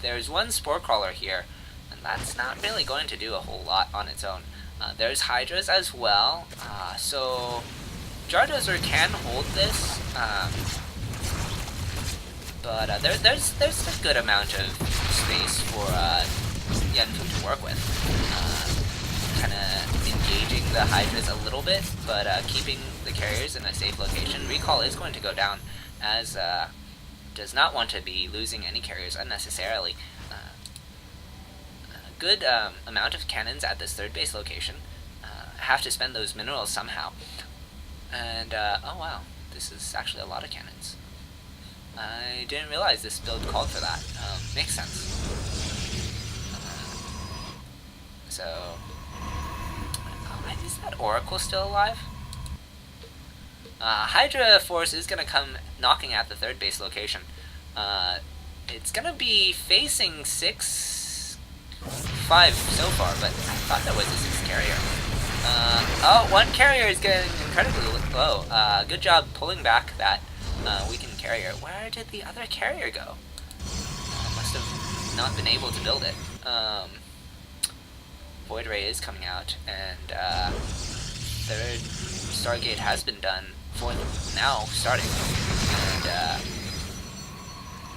There's one Spore Crawler here, and that's not really going to do a whole lot on its own. There's Hydras as well, so Jardozer can hold this, but there's a good amount of space for Yenfu to work with. Kind of engaging the Hydras a little bit, but keeping the carriers in a safe location. Recall is going to go down, as does not want to be losing any carriers unnecessarily. Good amount of cannons at this third base location. Have to spend those minerals somehow. And, oh wow, this is actually a lot of cannons. I didn't realize this build called for that. Makes sense. So, is that Oracle still alive? Hydra Force is going to come knocking at the third base location. It's going to be facing 5 so far, but I thought that was a 6 carrier. Oh, one carrier is getting incredibly low. Good job pulling back that weakened carrier. Where did the other carrier go? Must have not been able to build it. Void Ray is coming out, and third Stargate has been done. Fourth now starting, and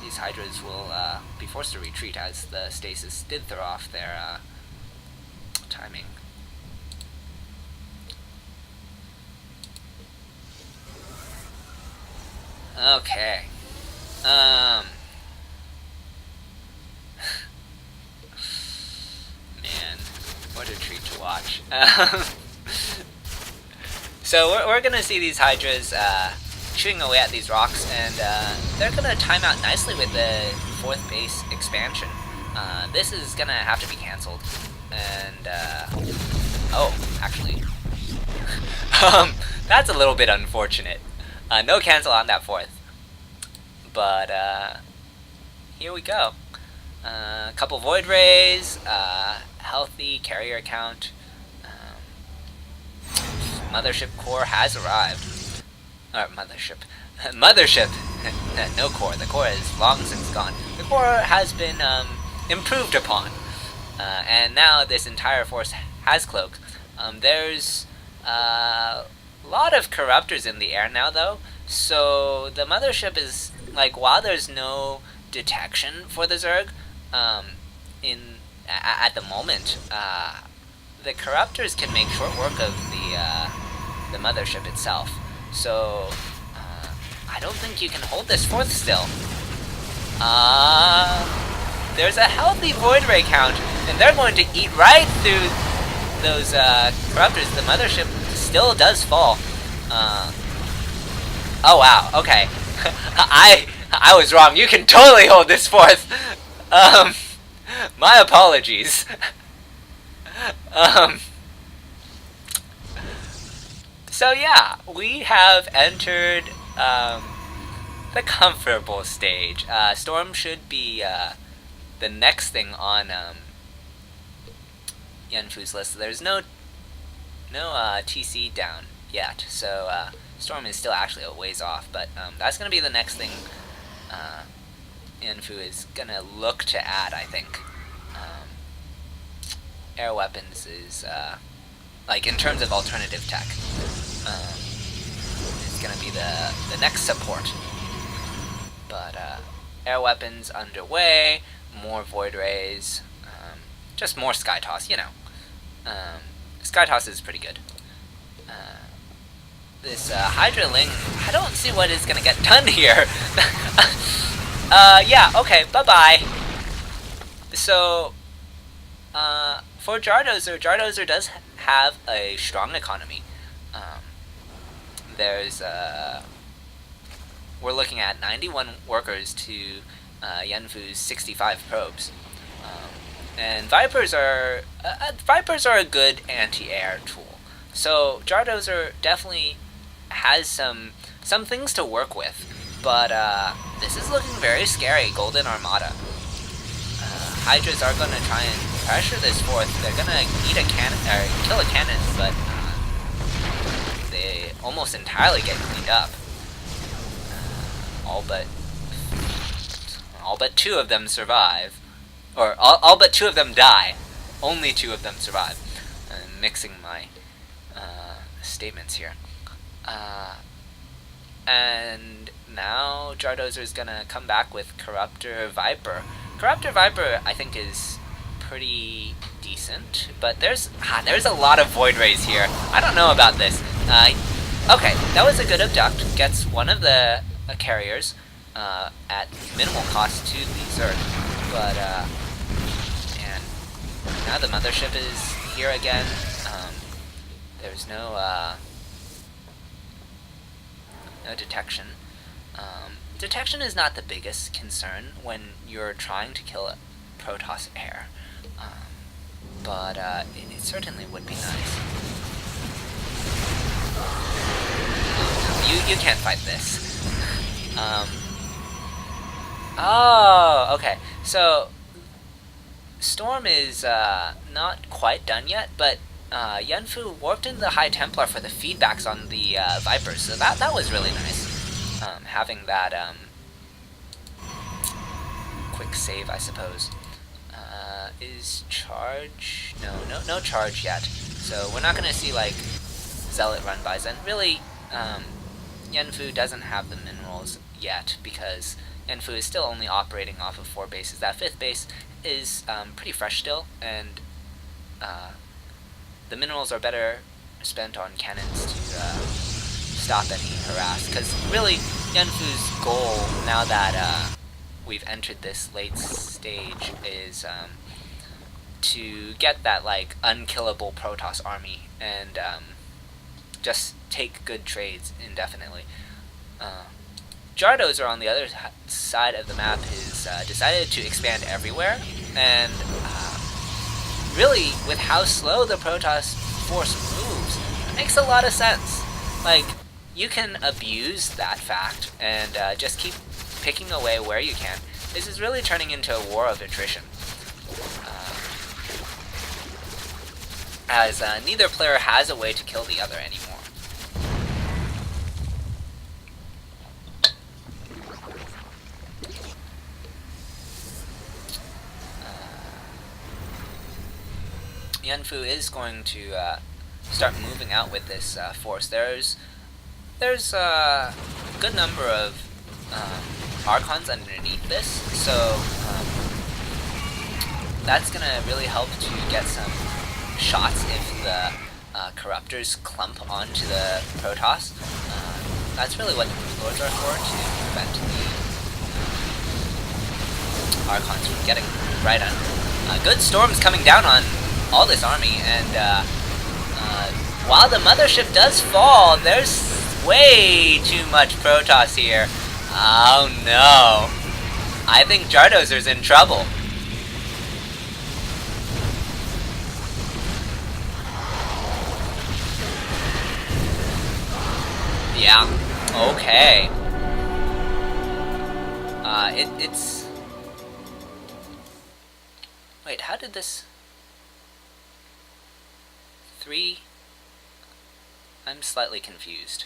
these Hydras will be forced to retreat, as the stasis did throw off their timing. Okay. Man, what a treat to watch. So we're gonna see these Hydras chewing away at these rocks, and they're gonna time out nicely with the 4th base expansion. This is gonna have to be cancelled, and oh, actually, that's a little bit unfortunate. No cancel on that 4th, but here we go. A couple Void Rays, healthy carrier count. Mothership core has arrived. Or mothership. Mothership! No core. The core is long since gone. The core has been improved upon. And now this entire force has cloaks. There's a lot of corruptors in the air now, though. So the mothership is, like, while there's no detection for the Zerg, at the moment, the corruptors can make short work of the mothership itself. So I don't think you can hold this fourth still. There's a healthy Void Ray count, and they're going to eat right through those corruptors. The mothership still does fall. Oh wow, okay. I was wrong. You can totally hold this fourth. My apologies. So yeah, we have entered the comfortable stage. Storm should be the next thing on Yanfu's list. There's no TC down yet, so Storm is still actually a ways off, but that's going to be the next thing Yanfu is going to look to add, I think. Air weapons is, like, in terms of alternative tech, it's going to be the next support. But air weapons underway, more Void Rays, just more Sky Toss, you know. Sky Toss is pretty good. This Hydra Ling, I don't see what is going to get done here. Yeah, okay, bye-bye. So, for Jardozer does have a strong economy. We're looking at 91 workers to Yanfu's 65 probes. And Vipers are a good anti-air tool. So Jardozer definitely has some things to work with, but this is looking very scary. Golden Armada. Hydras are going to try and pressure this fourth. They're going to eat a cannon or kill a cannon, but they almost entirely get cleaned up. All but two of them survive. Or, all but two of them die. Only two of them survive. I'm mixing my statements here. And now Jardozer's gonna come back with Corruptor Viper. Corruptor Viper, I think, is pretty decent, but there's a lot of Void Rays here. I don't know about this. Okay, that was a good abduct. Gets one of the carriers at minimal cost to the Zerg. But, and now the mothership is here again. There's no detection. Detection is not the biggest concern when you're trying to kill a Protoss air. But it certainly would be nice. You can't fight this. Oh, okay. So Storm is not quite done yet, but Yanfu warped in the High Templar for the feedbacks on the Vipers, so that was really nice. Having that quick save, I suppose. Is charge? No charge yet. So we're not gonna see like Zealot run bys, and really, Yanfu doesn't have the minerals yet because Yanfu is still only operating off of 4 bases. That 5th base is pretty fresh still, and the minerals are better spent on cannons to stop any harass. Because really, Yanfu's goal, now that we've entered this late stage, is to get that like unkillable Protoss army and just take good trades indefinitely. Jardozer, on the other side of the map, has decided to expand everywhere, and really, with how slow the Protoss force moves, it makes a lot of sense. Like, you can abuse that fact and just keep picking away where you can. This is really turning into a war of attrition. As neither player has a way to kill the other anymore. Yanfu is going to start moving out with this force. There's a good number of Archons underneath this, so that's gonna really help to get some shots if the Corruptors clump onto the Protoss. That's really what the Lords are for, to prevent the Archons from getting right under. Good storms coming down on all this army, and while the mothership does fall, there's way too much Protoss here. Oh no. I think Jardozer's in trouble. Yeah, okay. It's... Wait, how did this... 3... I'm slightly confused.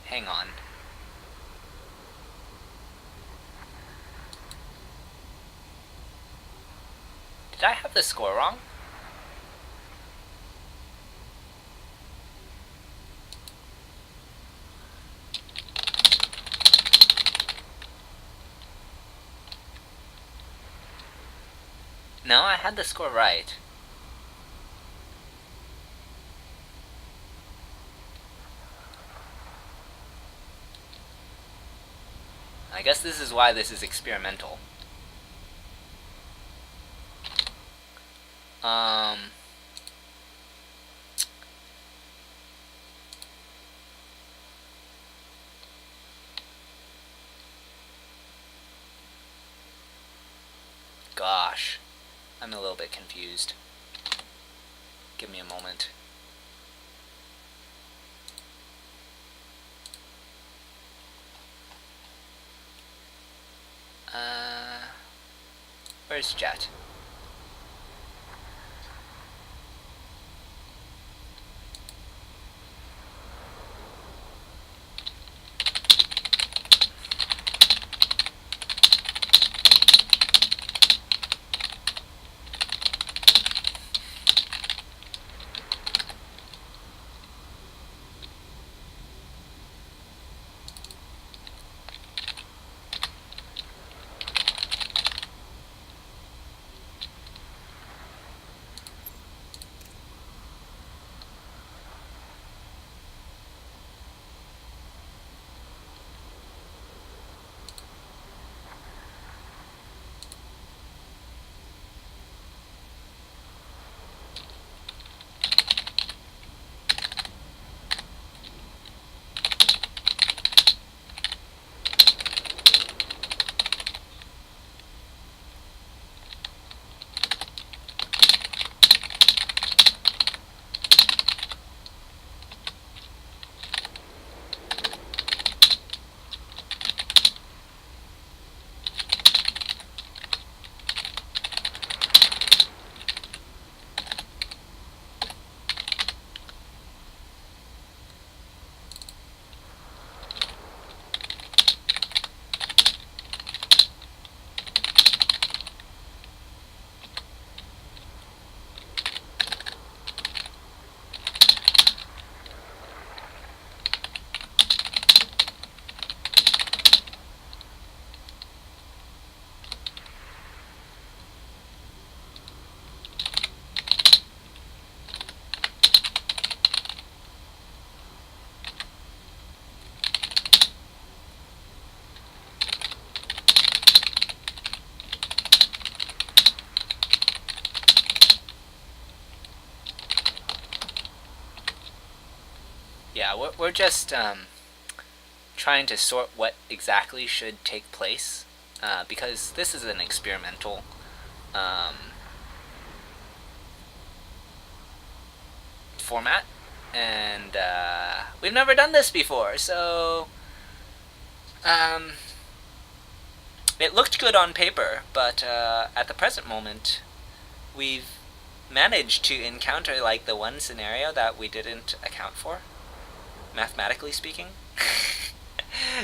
Hang on. Did I have the score wrong? No, I had the score right. I guess this is why this is experimental. Gosh, I'm a little bit confused. Give me a moment. Where's Jet? Yeah, we're just trying to sort what exactly should take place, because this is an experimental format, and we've never done this before, so it looked good on paper, but at the present moment, we've managed to encounter like the one scenario that we didn't account for, mathematically speaking.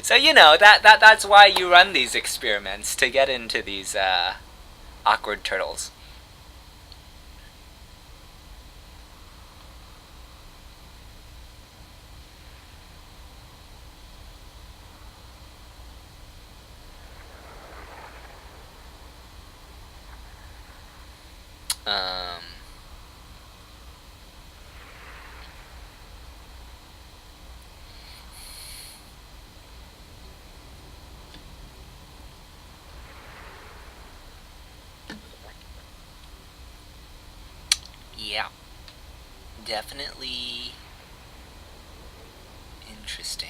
So that's why you run these experiments, to get into these awkward turtles. Yeah, definitely interesting.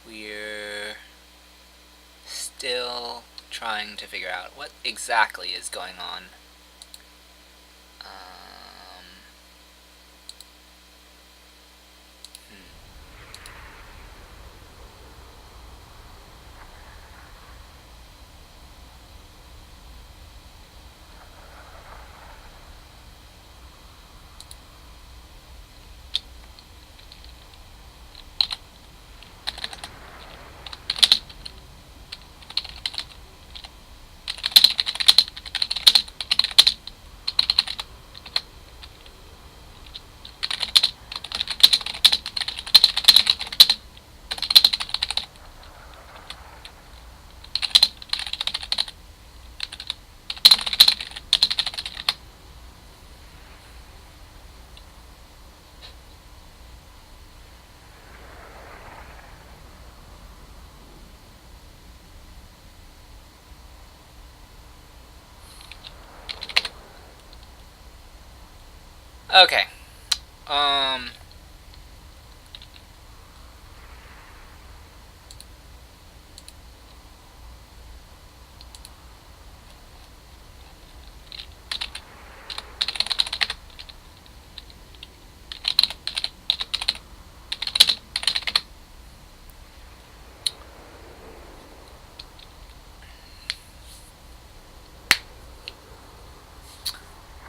We're still trying to figure out what exactly is going on. Okay.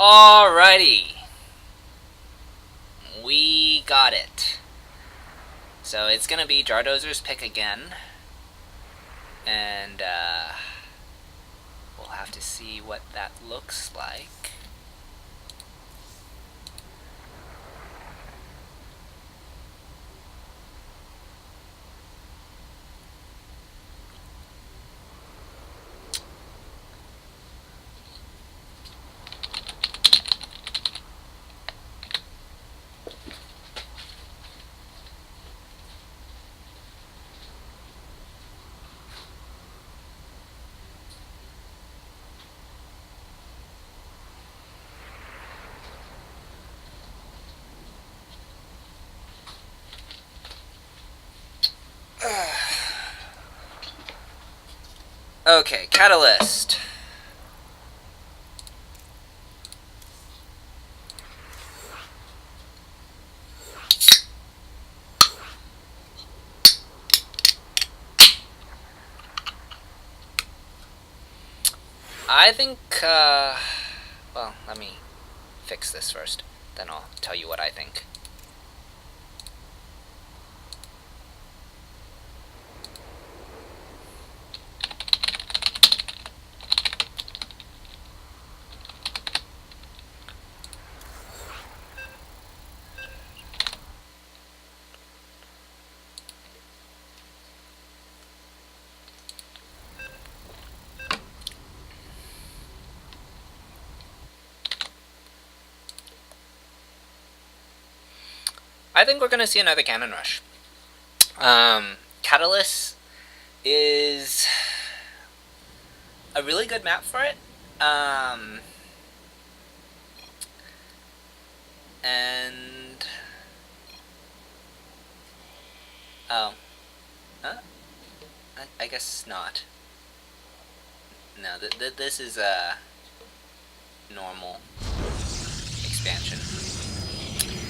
Alrighty. We got it. So it's gonna be Jardozer's pick again. And we'll have to see what that looks like. Okay, Catalyst. I think, well, let me fix this first, then I'll tell you what I think. I think we're going to see another Cannon Rush. Catalyst is a really good map for it. And... Oh. Huh? I guess not. No, this is a normal expansion.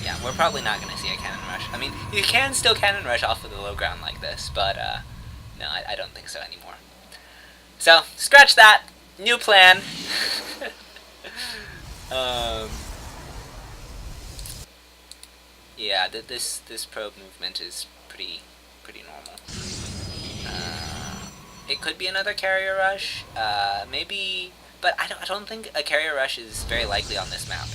Yeah, we're probably not going to see a Cannon Rush. I mean, you can still Cannon Rush off of the low ground like this, but no, I don't think so anymore. So, scratch that! New plan! Yeah, this probe movement is pretty normal. It could be another carrier rush, maybe, but I don't think a carrier rush is very likely on this map.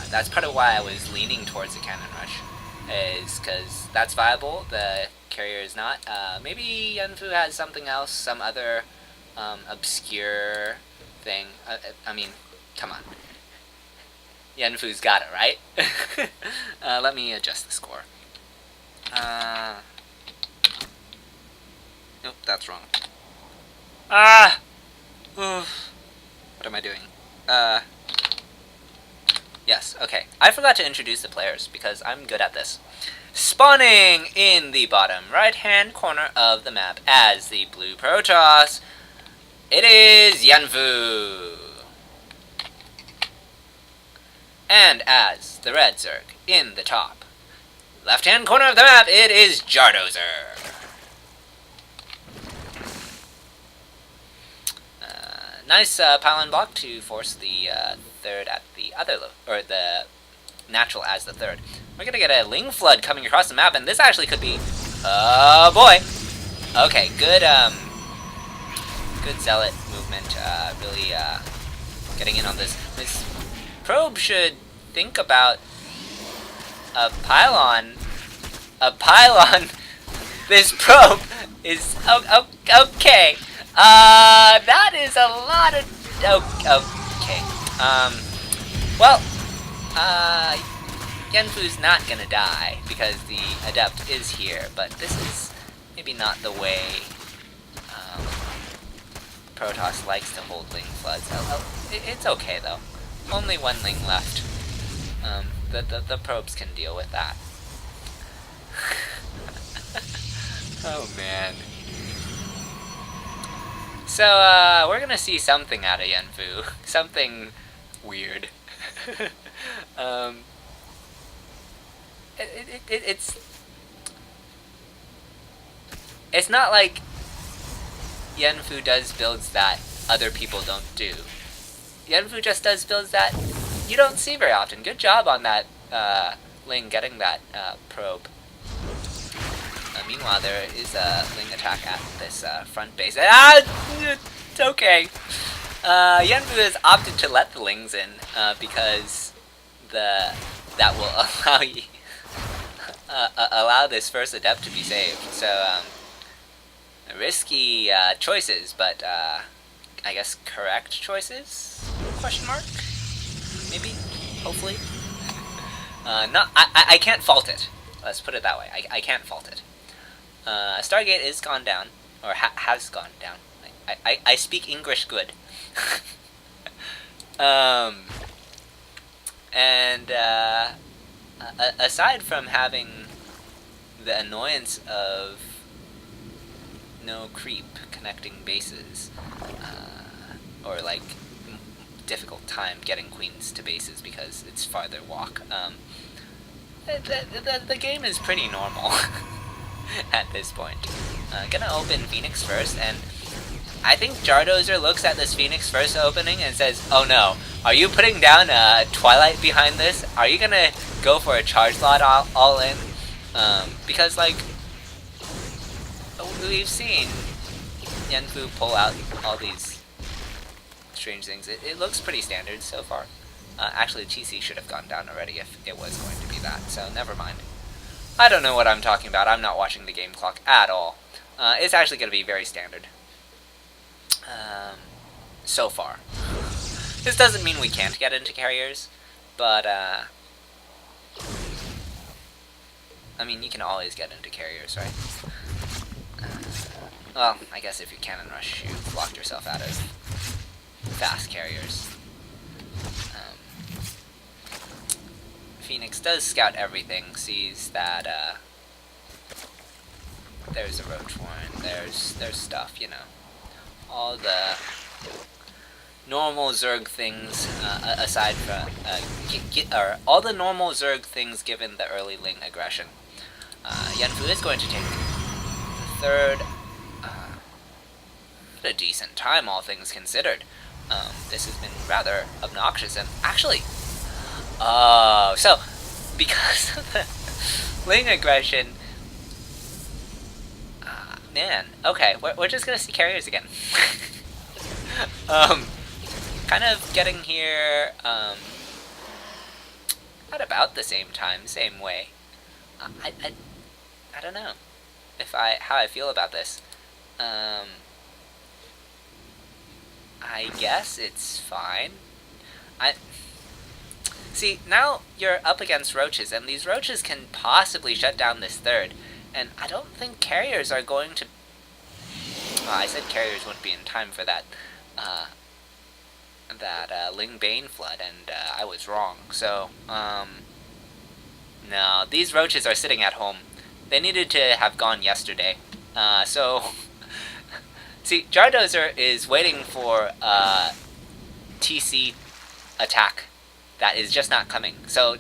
That's part of why I was leaning towards a Cannon Rush, is because that's viable, the carrier is not. Maybe Yenfu has something else, some other obscure thing. I mean, come on. Yenfu's got it, right? Let me adjust the score. Nope, that's wrong. What am I doing? Yes, okay. I forgot to introduce the players, because I'm good at this. Spawning in the bottom right-hand corner of the map as the blue Protoss, it is Yenfu. And as the red Zerg in the top left-hand corner of the map, it is Jardozer. Nice pylon block to force the third at the other, or the natural as the third. We're gonna get a Ling Flood coming across the map, and this actually could be, oh boy. Okay, good zealot movement. Really getting in on this. This probe should think about a pylon. A pylon. This probe is okay. That is a lot of... okay. Well, Yenfu's not gonna die, because the Adept is here, but this is maybe not the way Protoss likes to hold Ling Floods. It's okay, though. Only one Ling left. The probes can deal with that. Oh, man. So, we're gonna see something out of Yenfu. Something weird. It's not like Yenfu does builds that other people don't do. Yenfu just does builds that you don't see very often. Good job on that Ling getting that probe. Meanwhile, there is a Ling attack at this front base. It's okay. Yenfu has opted to let the Lings in because that will allow this first Adept to be saved. So risky choices, but I guess correct choices? Question mark? Maybe? Hopefully? I can't fault it. Let's put it that way. I can't fault it. Stargate is gone down, or has gone down. I speak English good. And aside from having the annoyance of no creep connecting bases, or like difficult time getting queens to bases because it's farther walk, the game is pretty normal. At this point. Gonna open Phoenix first, and I think Jardozer looks at this Phoenix first opening and says, oh no, are you putting down Twilight behind this? Are you gonna go for a charge lot all in? Because, like, we've seen Yenfu pull out all these strange things. It looks pretty standard so far. Actually, TC should have gone down already if it was going to be that, so never mind. I don't know what I'm talking about. I'm not watching the game clock at all. It's actually going to be very standard. So far. This doesn't mean we can't get into carriers, but I mean, you can always get into carriers, right? Well, I guess if you cannon rush, you've locked yourself out of fast carriers. Phoenix does scout everything, sees that there's a roach warren, there's stuff, you know. All the normal Zerg things, aside from all the normal Zerg things given the early Ling aggression. Yanfu is going to take the third. A decent time, all things considered. This has been rather obnoxious, and actually, so because of the Ling aggression, man, okay, we're just gonna see carriers again. Kind of getting here, at about the same time, same way. I don't know how I feel about this. I guess it's fine. See, now you're up against roaches, and these roaches can possibly shut down this third, and I don't think carriers are going to... Well, I said carriers wouldn't be in time for that, Ling Bane flood, and I was wrong. So, no, these roaches are sitting at home. They needed to have gone yesterday. So... See, Jardozer is waiting for a TC attack that is just not coming. So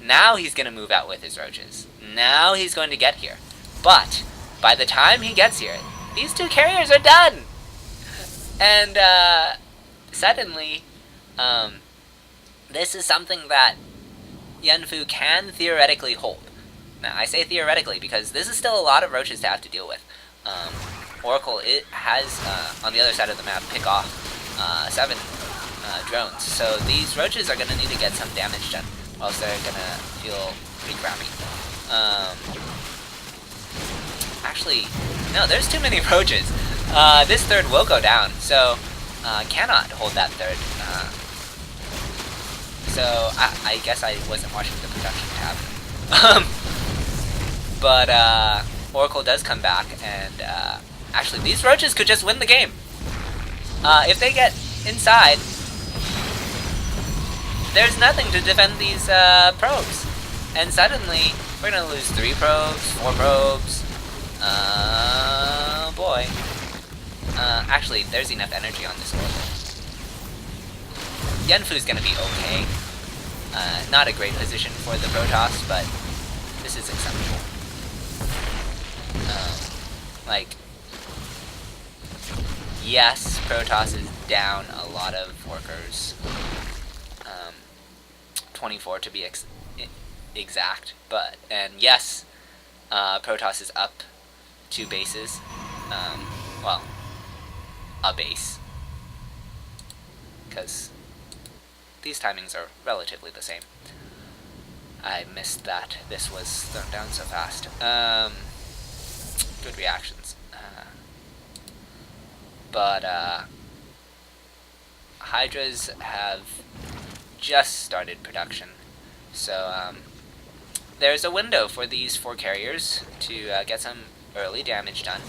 now he's going to move out with his roaches. Now he's going to get here. But by the time he gets here, these two carriers are done! And suddenly, this is something that Yanfu can theoretically hold. Now, I say theoretically because this is still a lot of roaches to have to deal with. Oracle, it has, on the other side of the map, pick off 7 drones. So these roaches are going to need to get some damage done, or else they're going to feel pretty crappy. Actually, no, there's too many roaches. This third will go down, so cannot hold that third. So I guess I wasn't watching the production tab. But Oracle does come back, and actually, these roaches could just win the game. If they get inside, there's nothing to defend these probes. And suddenly, we're going to lose 3 probes, 4 probes. Boy. Actually, there's enough energy on this Oracle. Yanfu's going to be okay. Not a great position for the Protoss, but this is acceptable. Yes, Protoss is down a lot of workers. 24 to be exact, and yes, Protoss is up 2 bases. Well, a base. Because these timings are relatively the same. I missed that this was thrown down so fast. Good reactions. But Hydras have just started production. So there's a window for these 4 carriers to get some early damage done.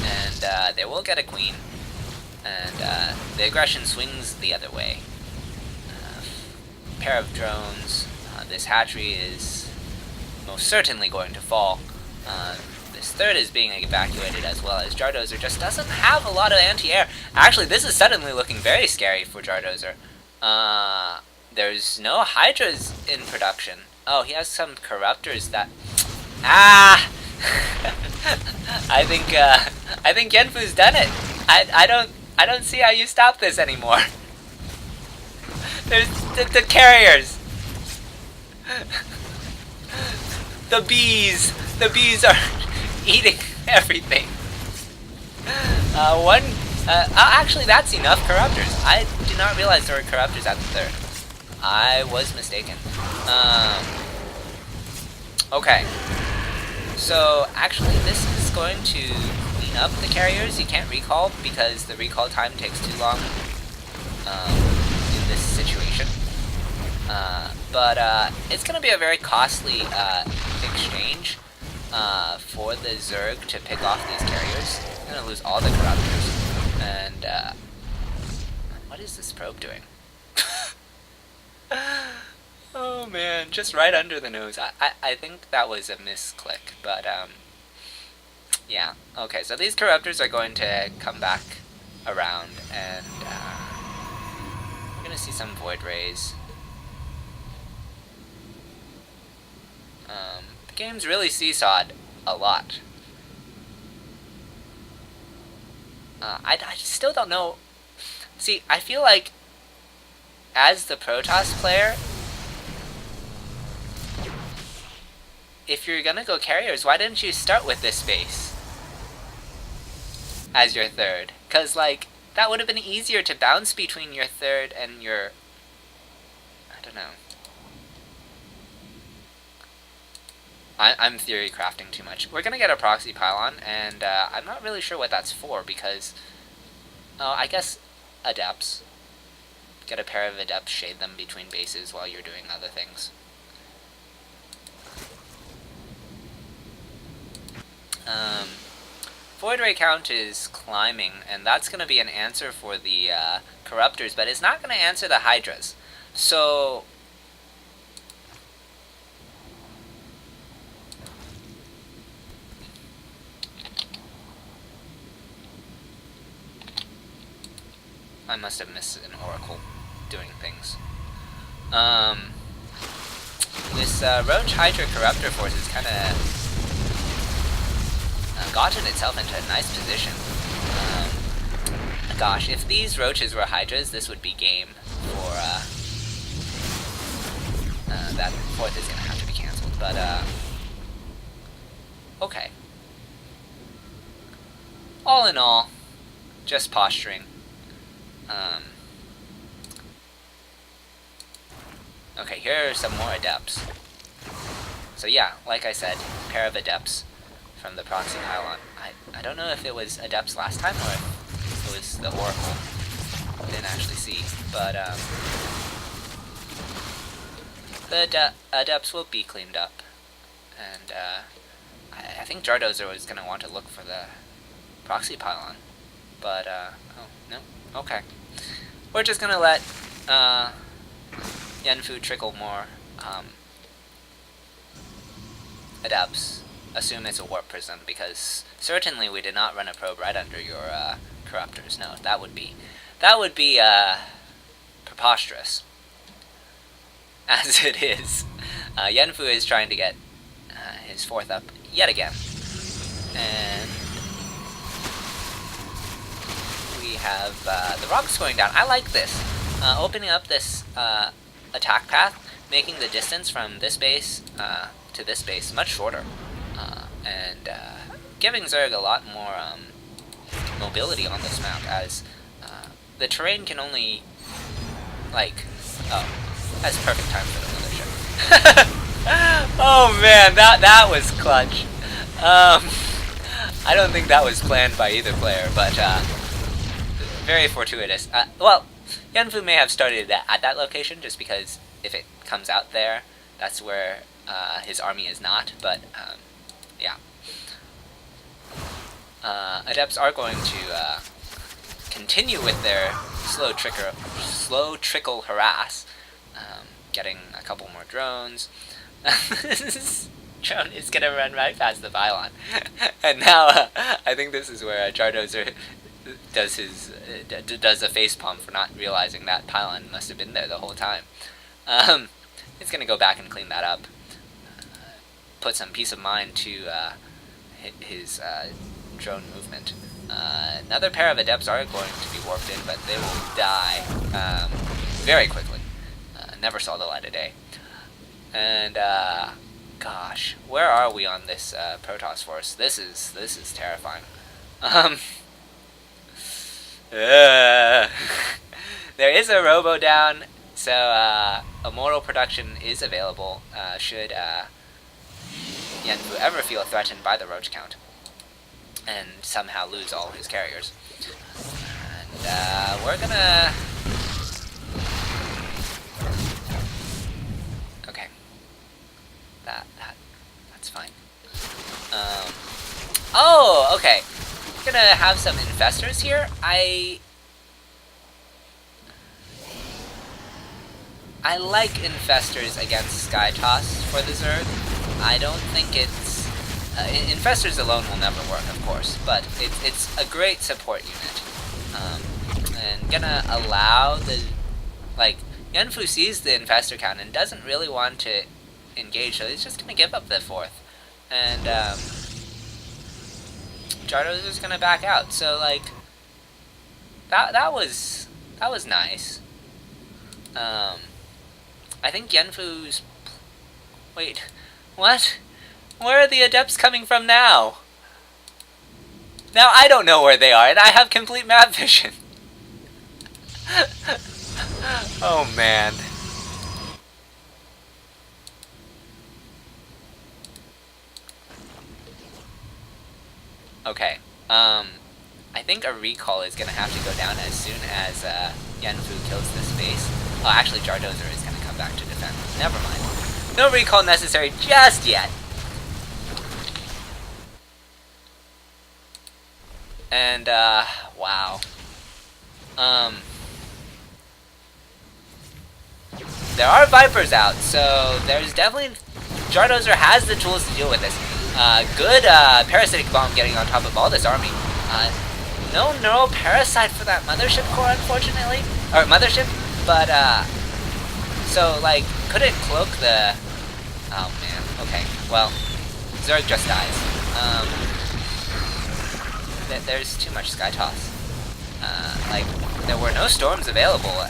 And they will get a queen. And the aggression swings the other way. Pair of drones. This hatchery is most certainly going to fall. This third is being evacuated as well, as Jardozer just doesn't have a lot of anti-air. Actually, this is suddenly looking very scary for Jardozer. There's no Hydras in production. Oh, he has some corruptors that... Ah! I think Yanfu's done it. I don't see how you stop this anymore. There's the carriers. The bees are eating everything. Actually, that's enough corruptors. I did not realize there were corruptors at the third. I was mistaken. Okay. So, actually, this is going to clean up the carriers. You can't recall because the recall time takes too long in this situation. But it's going to be a very costly exchange for the Zerg to pick off these carriers. I'm going to lose all the Corruptors. And what is this probe doing? Oh man, just right under the nose. I think that was a misclick, but yeah. Okay, so these Corruptors are going to come back around, and we're going to see some Void Rays. The game's really seesawed a lot. I still don't know. See, I feel like as the Protoss player, if you're gonna go carriers, why didn't you start with this base as your third? Because, like, that would have been easier to bounce between your third and your... I don't know. I'm theory crafting too much. We're gonna get a proxy pylon, and I'm not really sure what that's for, because... Oh, I guess adepts. Get a pair of adepts, shade them between bases while you're doing other things. Void Ray count is climbing, and that's going to be an answer for the Corruptors, but it's not going to answer the Hydras. So... I must have missed an Oracle doing things. This Roach Hydra Corruptor force is kind of gotten itself into a nice position. Gosh, if these Roaches were Hydras, this would be game for, that fourth is gonna have to be cancelled, but, okay. All in all, just posturing. Okay, here are some more adepts. So yeah, like I said, pair of adepts from the proxy pylon. I don't know if it was adepts last time or if it was the Oracle. I didn't actually see, but the adepts will be cleaned up, and I think Jardozer was gonna want to look for the proxy pylon, but oh no, okay. We're just gonna let Yenfu trickle more adepts. Assume it's a warp prism, because certainly we did not run a probe right under your Corruptors. No, that would be preposterous. As it is, Yenfu is trying to get his fourth up yet again, and we have the rocks going down. I like this, opening up this attack path, making the distance from this base to this base much shorter, and giving Zerg a lot more mobility on this map, as the terrain can only, like, oh, that's perfect time for the mothership. Oh man, that was clutch. I don't think that was planned by either player, but very fortuitous. Well, Yenfu may have started at that location, just because if it comes out there, that's where his army is not, but yeah. Adepts are going to continue with their slow trickle harass, getting a couple more drones. This drone is gonna run right past the pylon, and now I think this is where Jardozer does a facepalm for not realizing that pylon must have been there the whole time. He's gonna go back and clean that up, put some peace of mind to his drone movement. Another pair of adepts are going to be warped in, but they will die very quickly. Never saw the light of day. And gosh, where are we on this Protoss force? This is terrifying. There is a robo down, so immortal production is available should Yenfu ever feel threatened by the roach count and somehow lose all his carriers. And we're gonna Okay, gonna have some infestors here. I like infestors against Sky Toss for the Zerg. I don't think it's infestors alone will never work, of course, but it's a great support unit. And gonna allow the Yanfu sees the infestor count and doesn't really want to engage, so he's just gonna give up the 4th, and Jardozer's gonna back out. So that was nice. I think Yanfu's... Wait, what? Where are the adepts coming from now? Now I don't know where they are, and I have complete map vision. Oh man. Okay, I think a recall is gonna have to go down as soon as Yanfu kills this base. Oh, actually Jardozer is gonna come back to defend. Never mind. No recall necessary just yet. And, wow. There are Vipers out, so there's definitely... Jardozer has the tools to deal with this. Good, Parasitic Bomb getting on top of all this army. No Neural Parasite for that Mothership core, unfortunately. Or Mothership, but, so, could it cloak the... Oh, man. Okay, well, Zerg just dies. There's too much Sky Toss. There were no storms available,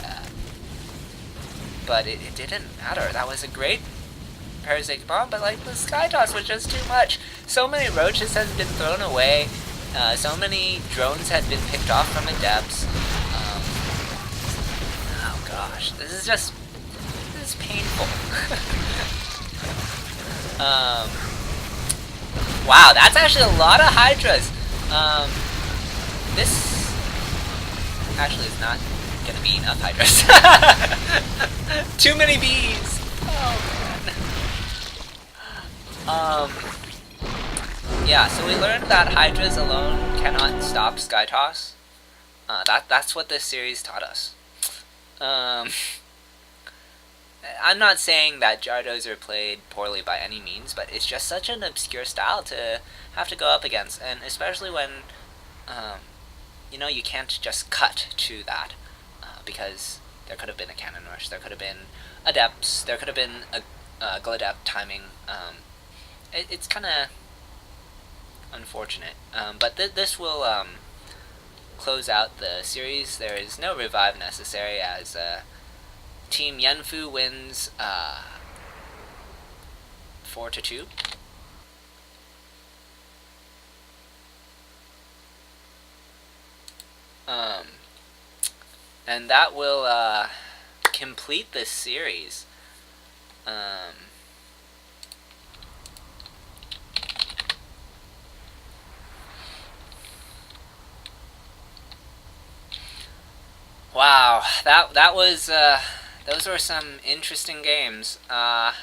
but it didn't matter. That was a great Parasitic Bomb, but the Sky Toss was just too much. So many roaches had been thrown away, so many drones had been picked off from adepts. Oh gosh, this is painful. Wow, that's actually a lot of Hydras. This actually is not gonna be enough Hydras. Too many bees. Oh man. Yeah, so we learned that Hydras alone cannot stop Sky Toss. That's what this series taught us. I'm not saying that Jardozer played poorly by any means, but it's just such an obscure style to have to go up against, and especially when, you can't just cut to that, because there could have been a cannon rush, there could have been adepts, there could have been a Gladept timing. It's kind of unfortunate, but this will close out the series. There is no revive necessary, as Team Yanfu wins 4-2. And that will complete this series. Wow, that was those were some interesting games. Yeah.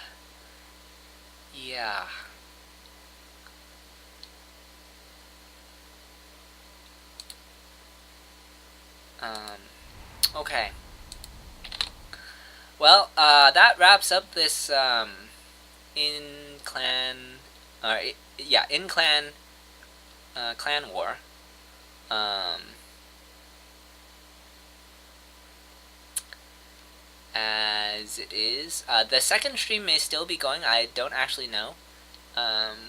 Okay. Well, that wraps up this in-clan clan war. As it is, the second stream may still be going. I don't actually know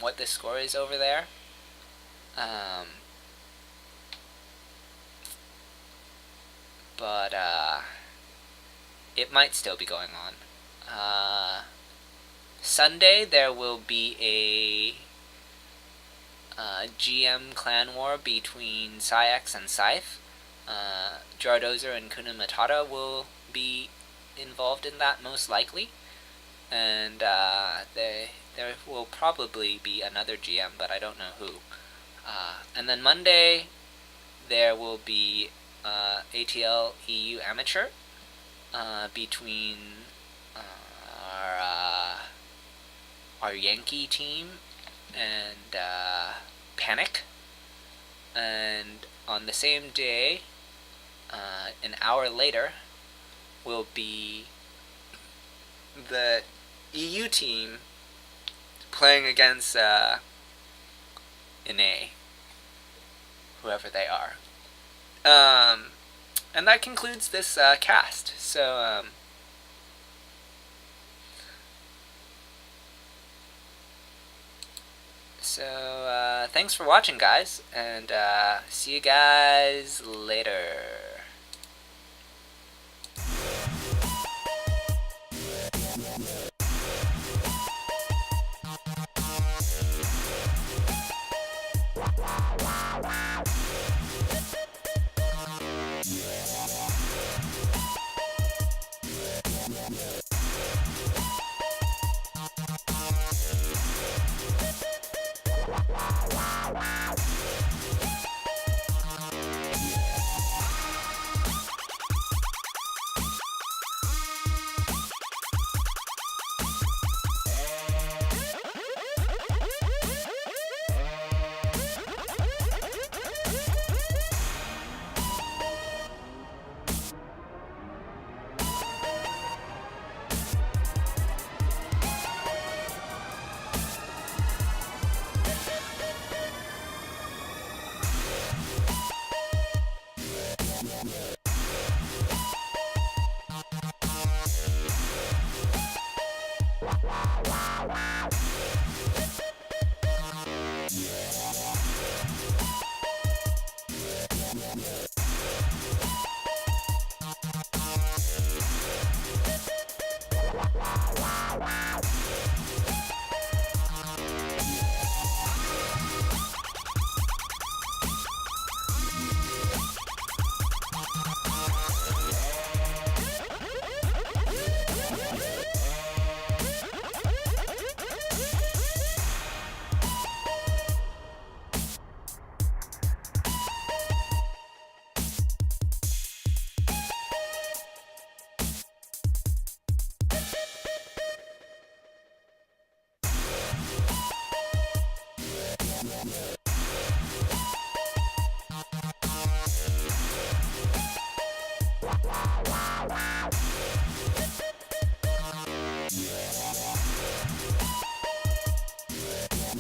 what the score is over there. But it might still be going on. Sunday there will be a GM clan war between PsiX and Scythe. Jardozer and Kuna Matata will be involved in that, most likely, and there will probably be another GM, but I don't know who. And then Monday there will be ATL EU Amateur between our Yankee team and Panic. and on the same day, an hour later, will be the EU team playing against NA, whoever they are. And that concludes this cast. So, thanks for watching, guys, and see you guys later.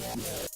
Yeah.